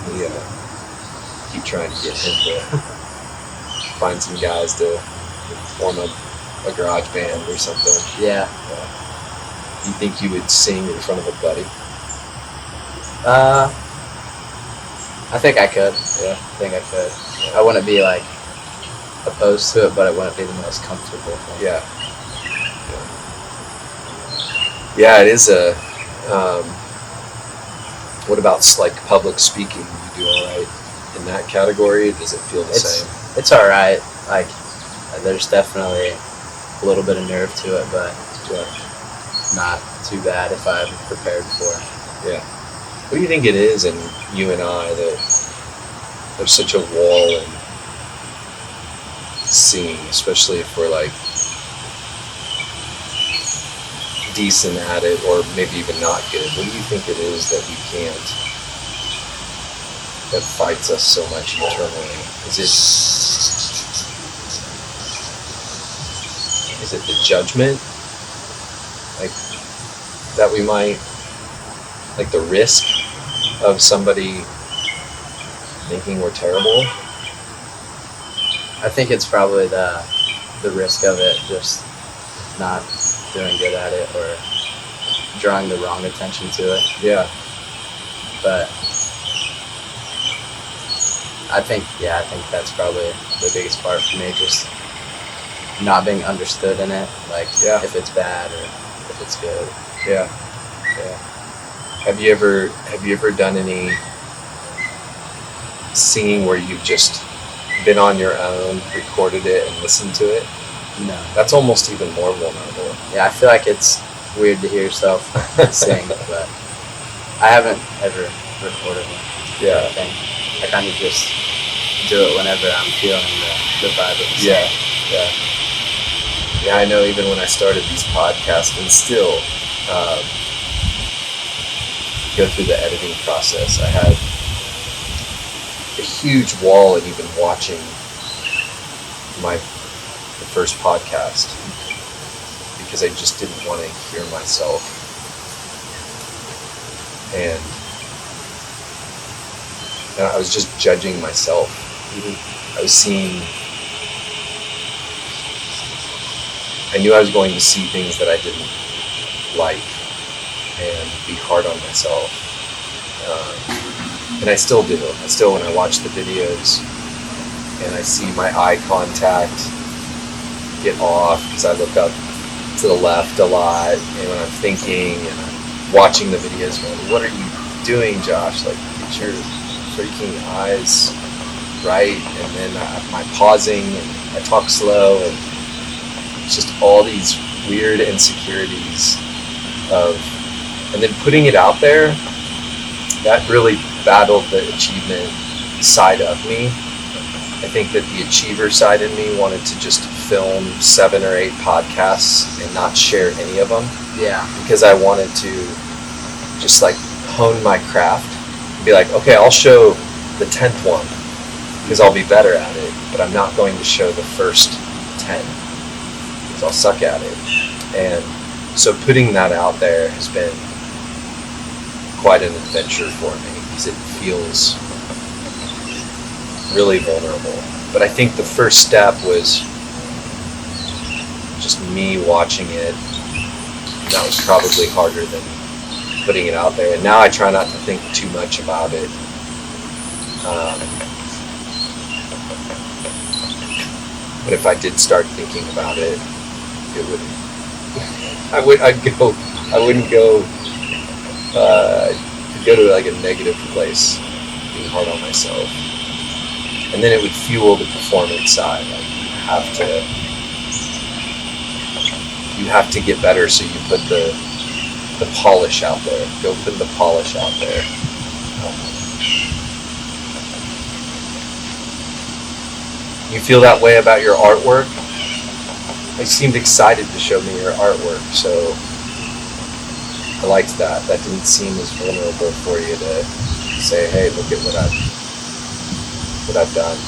We keep trying to get him to find some guys to form a garage band or something. Yeah. You think you would sing in front of a buddy? I think I could. Yeah. I think I could. I wouldn't be like opposed to it, but it wouldn't be the most comfortable thing. Yeah. Yeah, it is a. What about like public speaking? You do all right in that category? Does it feel the same? It's all right. Like, there's definitely a little bit of nerve to it, but not too bad if I'm prepared for it. Yeah. What do you think it is in you and I that there's such a wall in singing, especially if we're like decent at it or maybe even not good? What do you think it is that we can't, that fights us so much internally? Is it the judgment? Like, that we might, like the risk of somebody thinking we're terrible? I think it's probably the risk of it, just not doing good at it or drawing the wrong attention to it. Yeah. But I think that's probably the biggest part for me, just not being understood in it, like if it's bad or if it's good. Yeah. Have you ever done any singing where you've just been on your own, recorded it, and listened to it, No. that's almost even more vulnerable. Yeah, I feel like it's weird to hear yourself sing, but I haven't ever recorded one. Yeah. I kind of just do it whenever I'm feeling the vibe of the song. Yeah. Yeah, I know even when I started these podcasts and still go through the editing process, I had a huge wall in even watching the first podcast because I just didn't want to hear myself. And I was just judging myself. I was seeing, I knew I was going to see things that I didn't like and be hard on myself. And I still do. When I watch the videos and I see my eye contact get off because I look up to the left a lot, and when I'm thinking and I'm watching the videos going, what are you doing, Josh? Like, get your freaking eyes right. And then my pausing, and I talk slow, and it's just all these weird insecurities and then putting it out there, that really battled the achievement side of me. I think that the achiever side in me wanted to just film 7 or 8 podcasts and not share any of them. Yeah. Because I wanted to just like hone my craft and be like, okay, I'll show the 10th one because I'll be better at it, but I'm not going to show the first 10 because I'll suck at it. And so putting that out there has been quite an adventure for me because it feels really vulnerable. But I think the first step was just me watching it. That was probably harder than putting it out there. And now I try not to think too much about it. But if I did start thinking about it, it wouldn't. I wouldn't go to like a negative place, being hard on myself. And then it would fuel the performance side. Like you have to get better, so you put the polish out there. Go put the polish out there. You feel that way about your artwork? You seemed excited to show me your artwork, so I liked that. That didn't seem as vulnerable for you to say, "Hey, look at what I've done."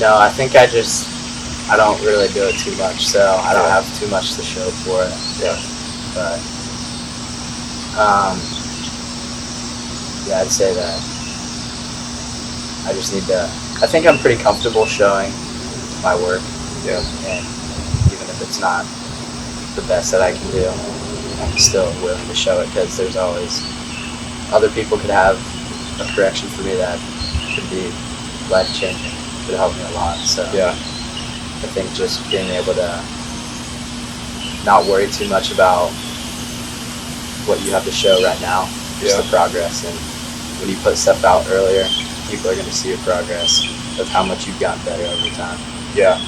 No, I think I don't really do it too much, so I don't have too much to show for it. Yeah. But yeah, I'd say that I just need to. I think I'm pretty comfortable showing my work. Yeah. And even if it's not the best that I can do, I'm still willing to show it because there's always other people could have a correction for me that could be life changing. Could help me a lot. So Yeah. I think just being able to not worry too much about what you have to show right now, just the progress. And when you put stuff out earlier, people are going to see your progress of how much you've gotten better over time. Yeah.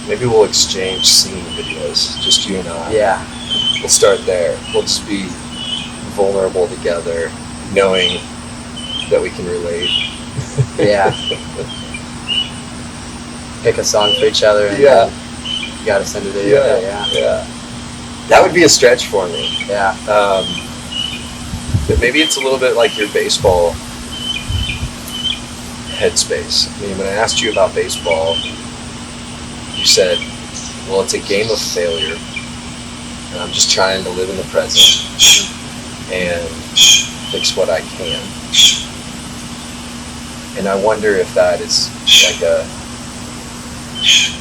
Maybe we'll exchange singing videos, just you and I. Yeah. We'll start there. We'll just be vulnerable together, knowing that we can relate. Yeah. Pick a song for each other and Yeah. you got to send a video. Yeah. That would be a stretch for me. Yeah. But maybe it's a little bit like your baseball headspace. I mean, when I asked you about baseball, you said, well, it's a game of failure, and I'm just trying to live in the present and fix what I can. And I wonder if that is like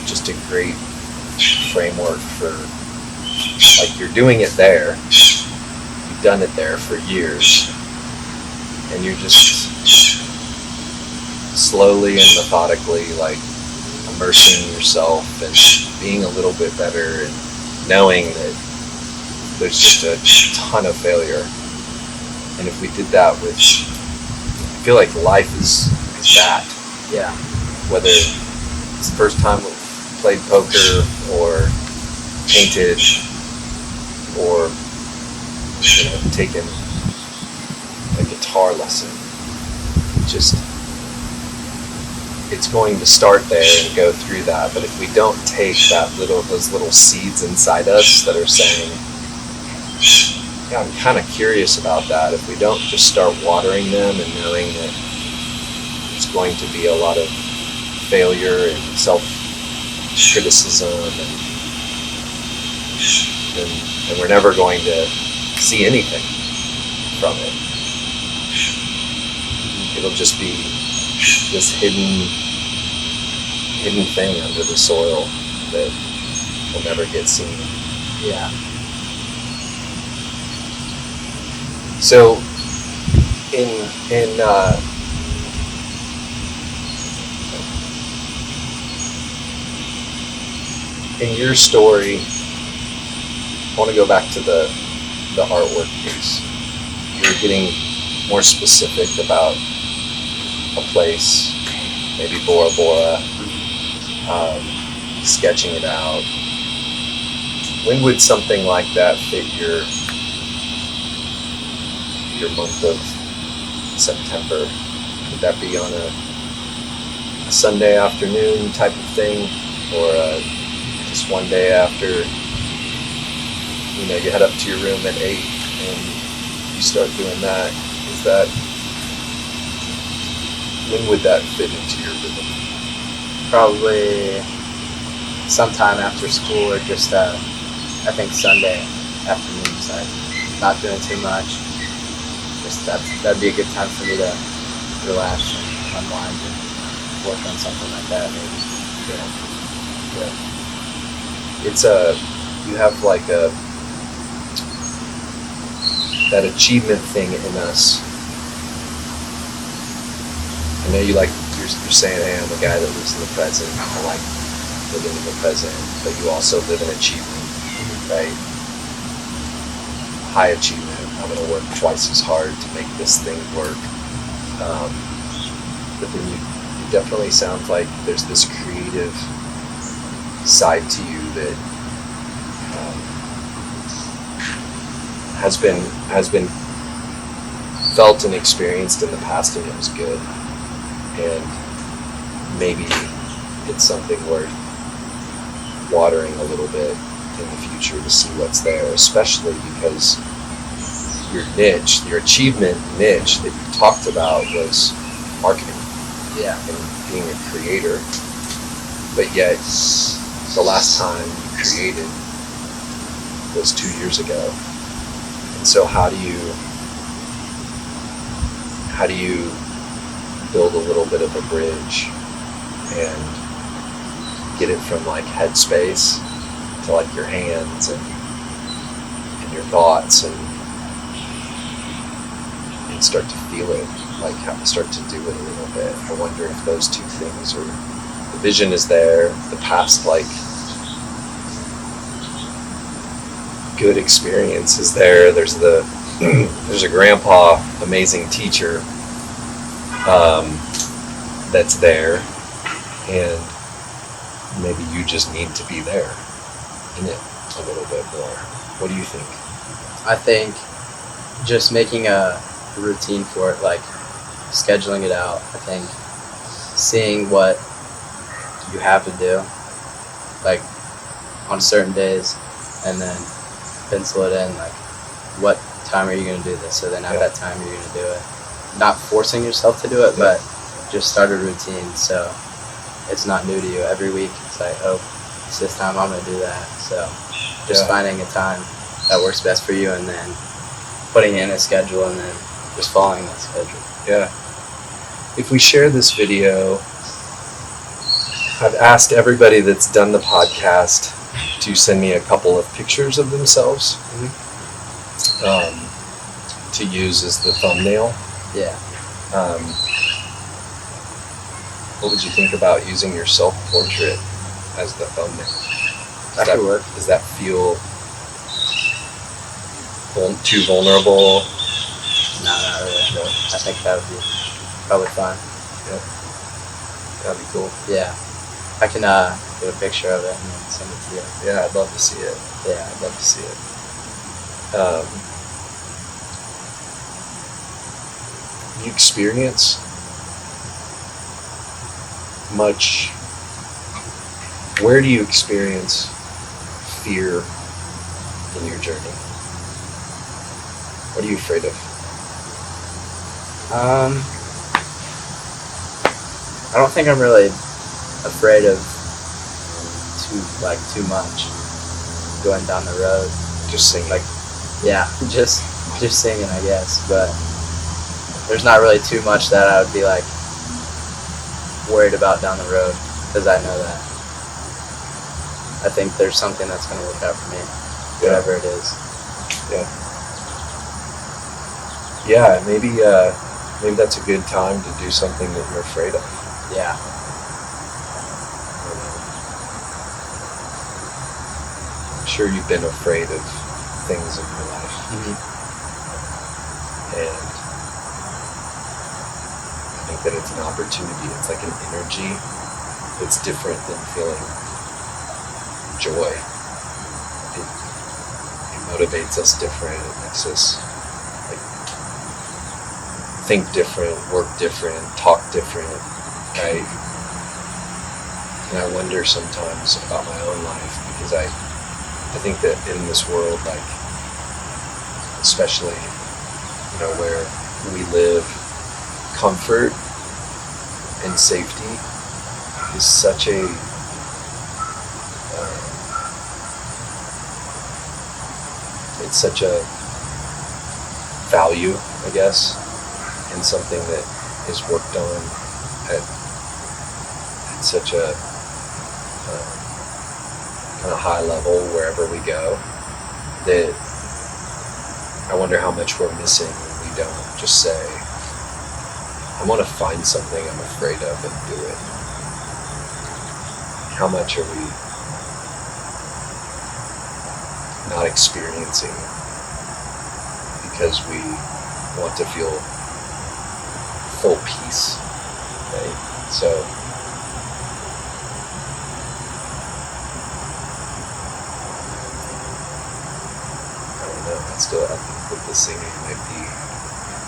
just a great framework for, like, you're doing it there, you've done it there for years, and you're just slowly and methodically, like, immersing yourself and being a little bit better and knowing that there's just a ton of failure. And if we did that with, I feel like life is that. Yeah. Whether it's the first time we played poker or painted or taken a guitar lesson. Just, it's going to start there and go through that. But if we don't take those little seeds inside us that are saying, yeah, I'm kind of curious about that. If we don't just start watering them and knowing that it's going to be a lot of failure and self-criticism and we're never going to see anything from it. It'll just be this hidden thing under the soil that will never get seen. Yeah. So in your story, I want to go back to the artwork piece. You're getting more specific about a place, maybe Bora Bora, sketching it out. When would something like that fit your month of September? Would that be on a Sunday afternoon type of thing, or just one day after you head up to your room at 8 and you start doing that? When would that fit into your rhythm? Probably sometime after school, or just I think Sunday afternoons. Like not doing too much. Just that'd be a good time for me to relax and unwind and work on something like that. Maybe. Yeah. It's you have like that achievement thing in us. I know you're saying, hey, I'm a guy that lives in the present. I like living in the present, but you also live in achievement, right? High achievement. I'm going to work twice as hard to make this thing work. But then you definitely sound like there's this creative side to you that has been felt and experienced in the past, and it was good. And maybe it's something worth watering a little bit in the future to see what's there, especially because your niche, your achievement niche that you talked about was marketing. Yeah. And being a creator. But yet, the last time you created was 2 years ago. And so how do you build a little bit of a bridge and get it from like headspace to like your hands and your thoughts and start to feel it, like start to do it a little bit? I wonder if those two things are, the vision is there, the past like good experience is there, there's a grandpa, amazing teacher that's there, and maybe you just need to be there in it a little bit more. What do you think? I think just making a routine for it, like scheduling it out. I think seeing what you have to do, like on certain days, and then pencil it in, like what time are you going to do this? So then at that time you're going to do it. Not forcing yourself to do it, but just start a routine so it's not new to you. Every week it's like, oh, it's this time, I'm going to do that. So just finding a time that works best for you and then putting in a schedule and then just following that schedule. Yeah. If we share this video, I've asked everybody that's done the podcast to send me a couple of pictures of themselves to use as the thumbnail. Yeah. What would you think about using your self-portrait as the thumbnail? That could work. Does that feel too vulnerable? No, not really. No. I think that would be probably fine. Yep. That'd be cool. Yeah. I can get a picture of it and then send it to you. Yeah, I'd love to see it. Yeah. I'd love to see it. You experience much. Where do you experience fear in your journey? What are you afraid of? I don't think I'm really afraid of too much going down the road. Just singing. Like, yeah, just singing, I guess. But there's not really too much that I would be like worried about down the road, because I know that I think there's something that's going to work out for me, whatever it is. Yeah. Yeah, maybe that's a good time to do something that you're afraid of. Yeah. I'm sure you've been afraid of things in your life. Mm-hmm. And I think that it's an opportunity. It's like an energy that's different than feeling joy. It motivates us different. It makes us like think different, work different, talk different, right? And I wonder sometimes about my own life, because I think that in this world, like, especially, where we live, comfort and safety is such a it's such a value, I guess, and something that is worked on at such a kind of high level wherever we go, that I wonder how much we're missing when we don't just say, I want to find something I'm afraid of and do it. How much are we not experiencing because we want to feel full peace, right? So I don't know. I think that the singing might be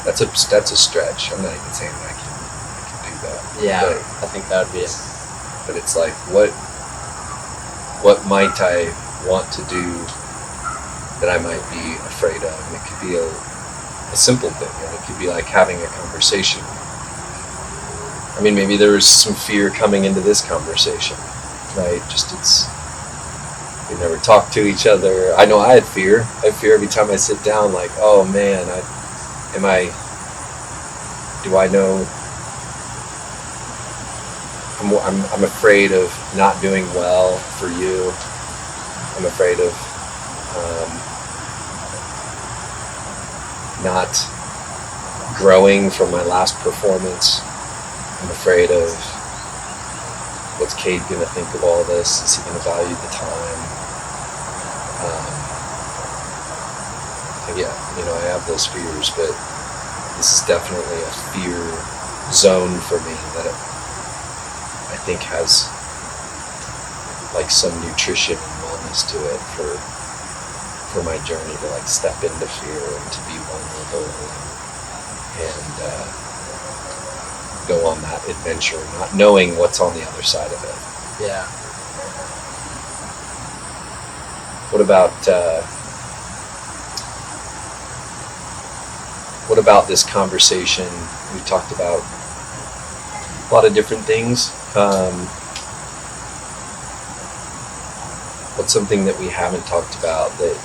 that's a stretch. I'm not even saying that I can do that. Yeah, but I think that would be it. But it's like, what might I want to do that I might be afraid of? And it could be a simple thing, and it could be like having a conversation. I mean, maybe there was some fear coming into this conversation, right? We never talked to each other. I know I had fear. I have fear every time I sit down, like, oh man, do I know? I'm afraid of not doing well for you. I'm afraid of not growing from my last performance. I'm afraid of what's Kade going to think of all this? Is he going to value the time? Yeah, I have those fears, but this is definitely a fear zone for me that I think has like some nutrition and wellness to it for my journey to like step into fear and to be vulnerable and go on that adventure, not knowing what's on the other side of it. Yeah. What about this conversation? We talked about a lot of different things. What's something that we haven't talked about that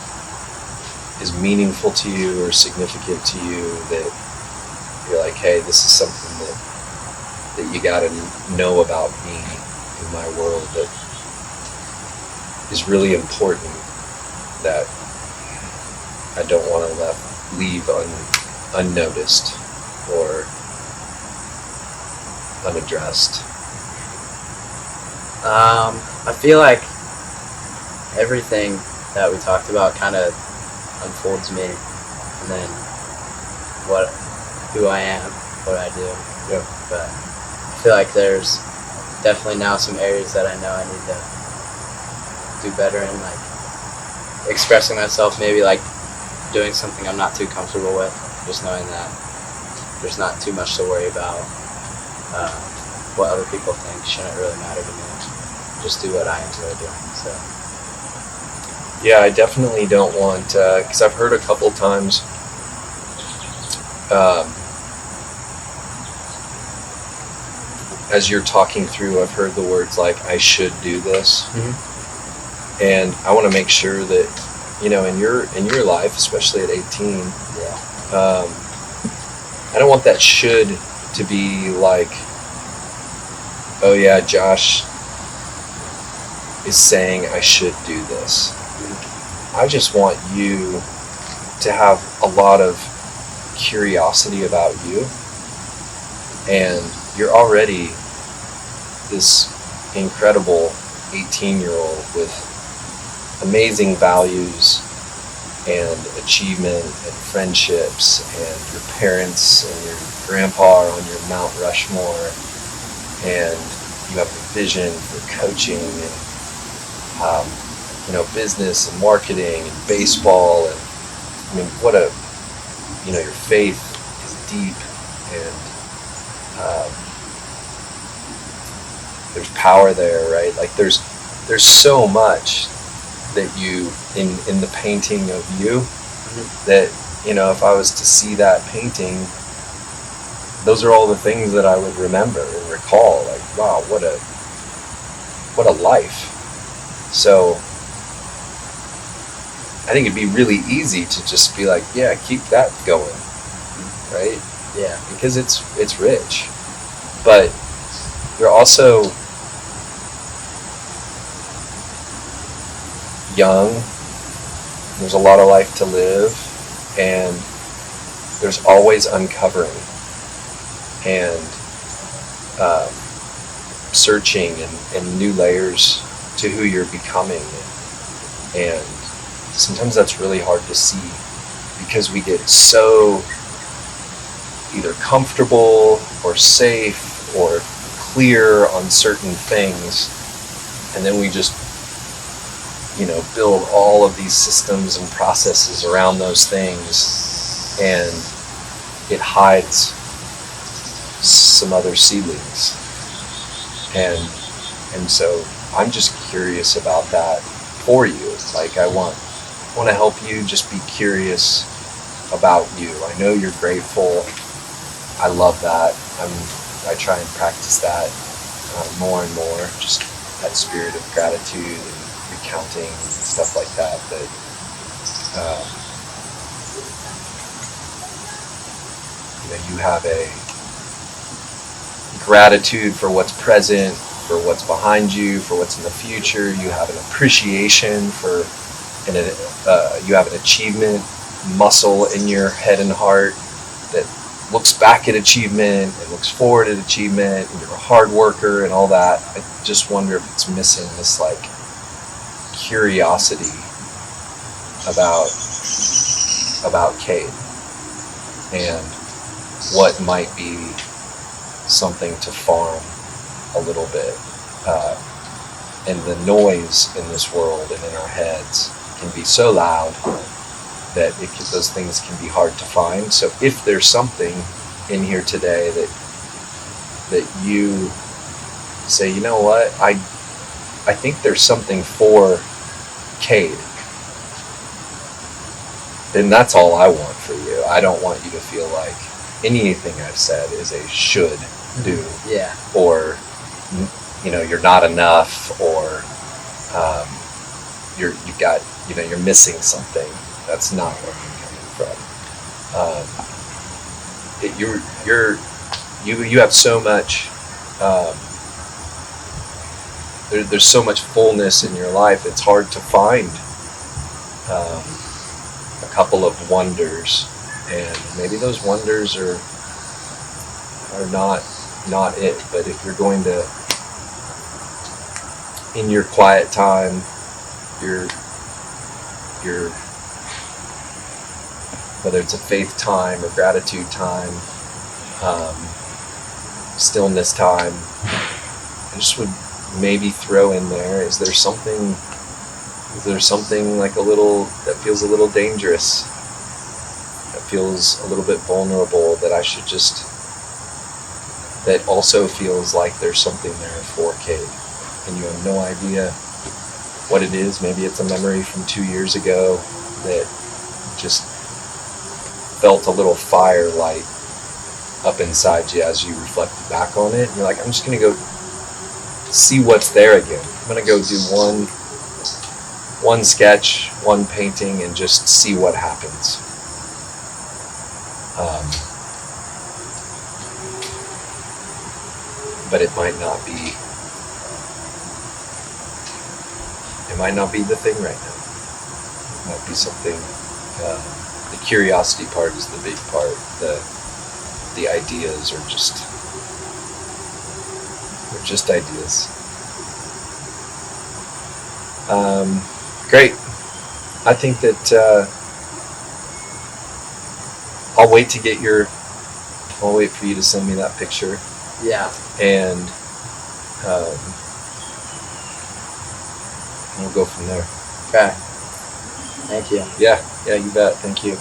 is meaningful to you or significant to you that you're like, hey, this is something that you gotta know about me in my world that is really important, that I don't want to leave unnoticed or unaddressed? I feel like everything that we talked about kind of unfolds me, and then who I am, what I do. Yeah. But feel like there's definitely now some areas that I know I need to do better in, like expressing myself, maybe like doing something I'm not too comfortable with, just knowing that there's not too much to worry about. What other people think shouldn't really matter to me. Just do what I enjoy doing. So Yeah, I definitely don't want, because I've heard a couple times, as you're talking through, I've heard the words like, I should do this. Mm-hmm. And I want to make sure that, in your life, especially at 18, yeah, I don't want that should to be like, oh yeah, Josh is saying I should do this. I just want you to have a lot of curiosity about you, and you're already this incredible 18-year-old with amazing values and achievement and friendships, and your parents and your grandpa are on your Mount Rushmore, and you have a vision for coaching and business and marketing and baseball, and I mean, your faith is deep, and there's power there, right? Like there's so much that you in the painting of you, mm-hmm. that if I was to see that painting, those are all the things that I would remember and recall. Like, wow, what a life. So I think it'd be really easy to just be like, yeah, keep that going, right? Yeah, because it's rich, but you're also young. There's a lot of life to live, and there's always uncovering and searching and new layers to who you're becoming, and sometimes that's really hard to see because we get so either comfortable or safe or clear on certain things, and then we just build all of these systems and processes around those things, and it hides some other seedlings, and so I'm just curious about that for you. Like, I want to help you just be curious about you. I know you're grateful. I love that. I try and practice that more and more, just that spirit of gratitude and recounting and stuff like that, you have a gratitude for what's present, for what's behind you, for what's in the future. You have an appreciation for, and you have an achievement muscle in your head and heart that looks back at achievement and looks forward at achievement, and you're a hard worker and all that. I just wonder if it's missing this like curiosity about Kade and what might be something to farm a little bit. And the noise in this world and in our heads can be so loud that those things can be hard to find. So if there's something in here today that you say, you know what, I think there's something for Kade, then that's all I want for you. I don't want you to feel like anything I've said is a should do, yeah, or you're not enough, or you've got you're missing something. That's not where I'm coming from. You have so much. There's so much fullness in your life. It's hard to find a couple of wonders, and maybe those wonders are not it. But if you're going to, in your quiet time, your whether it's a faith time or gratitude time, stillness time, I just would maybe throw in there, is there something like a little, that feels a little dangerous, that feels a little bit vulnerable, that I should just, that also feels like there's something there for Kade, and you have no idea what it is. Maybe it's a memory from 2 years ago that just felt a little fire light up inside you as you reflected back on it. And you're like, I'm just going to go see what's there again. I'm going to go do one sketch, one painting, and just see what happens. But it might not be the thing right now. It might be something, the curiosity part is the big part. The ideas are just ideas. Great. I think that I'll wait for you to send me that picture. Yeah. And we'll go from there. Okay. Thank you. Yeah, you bet. Thank you.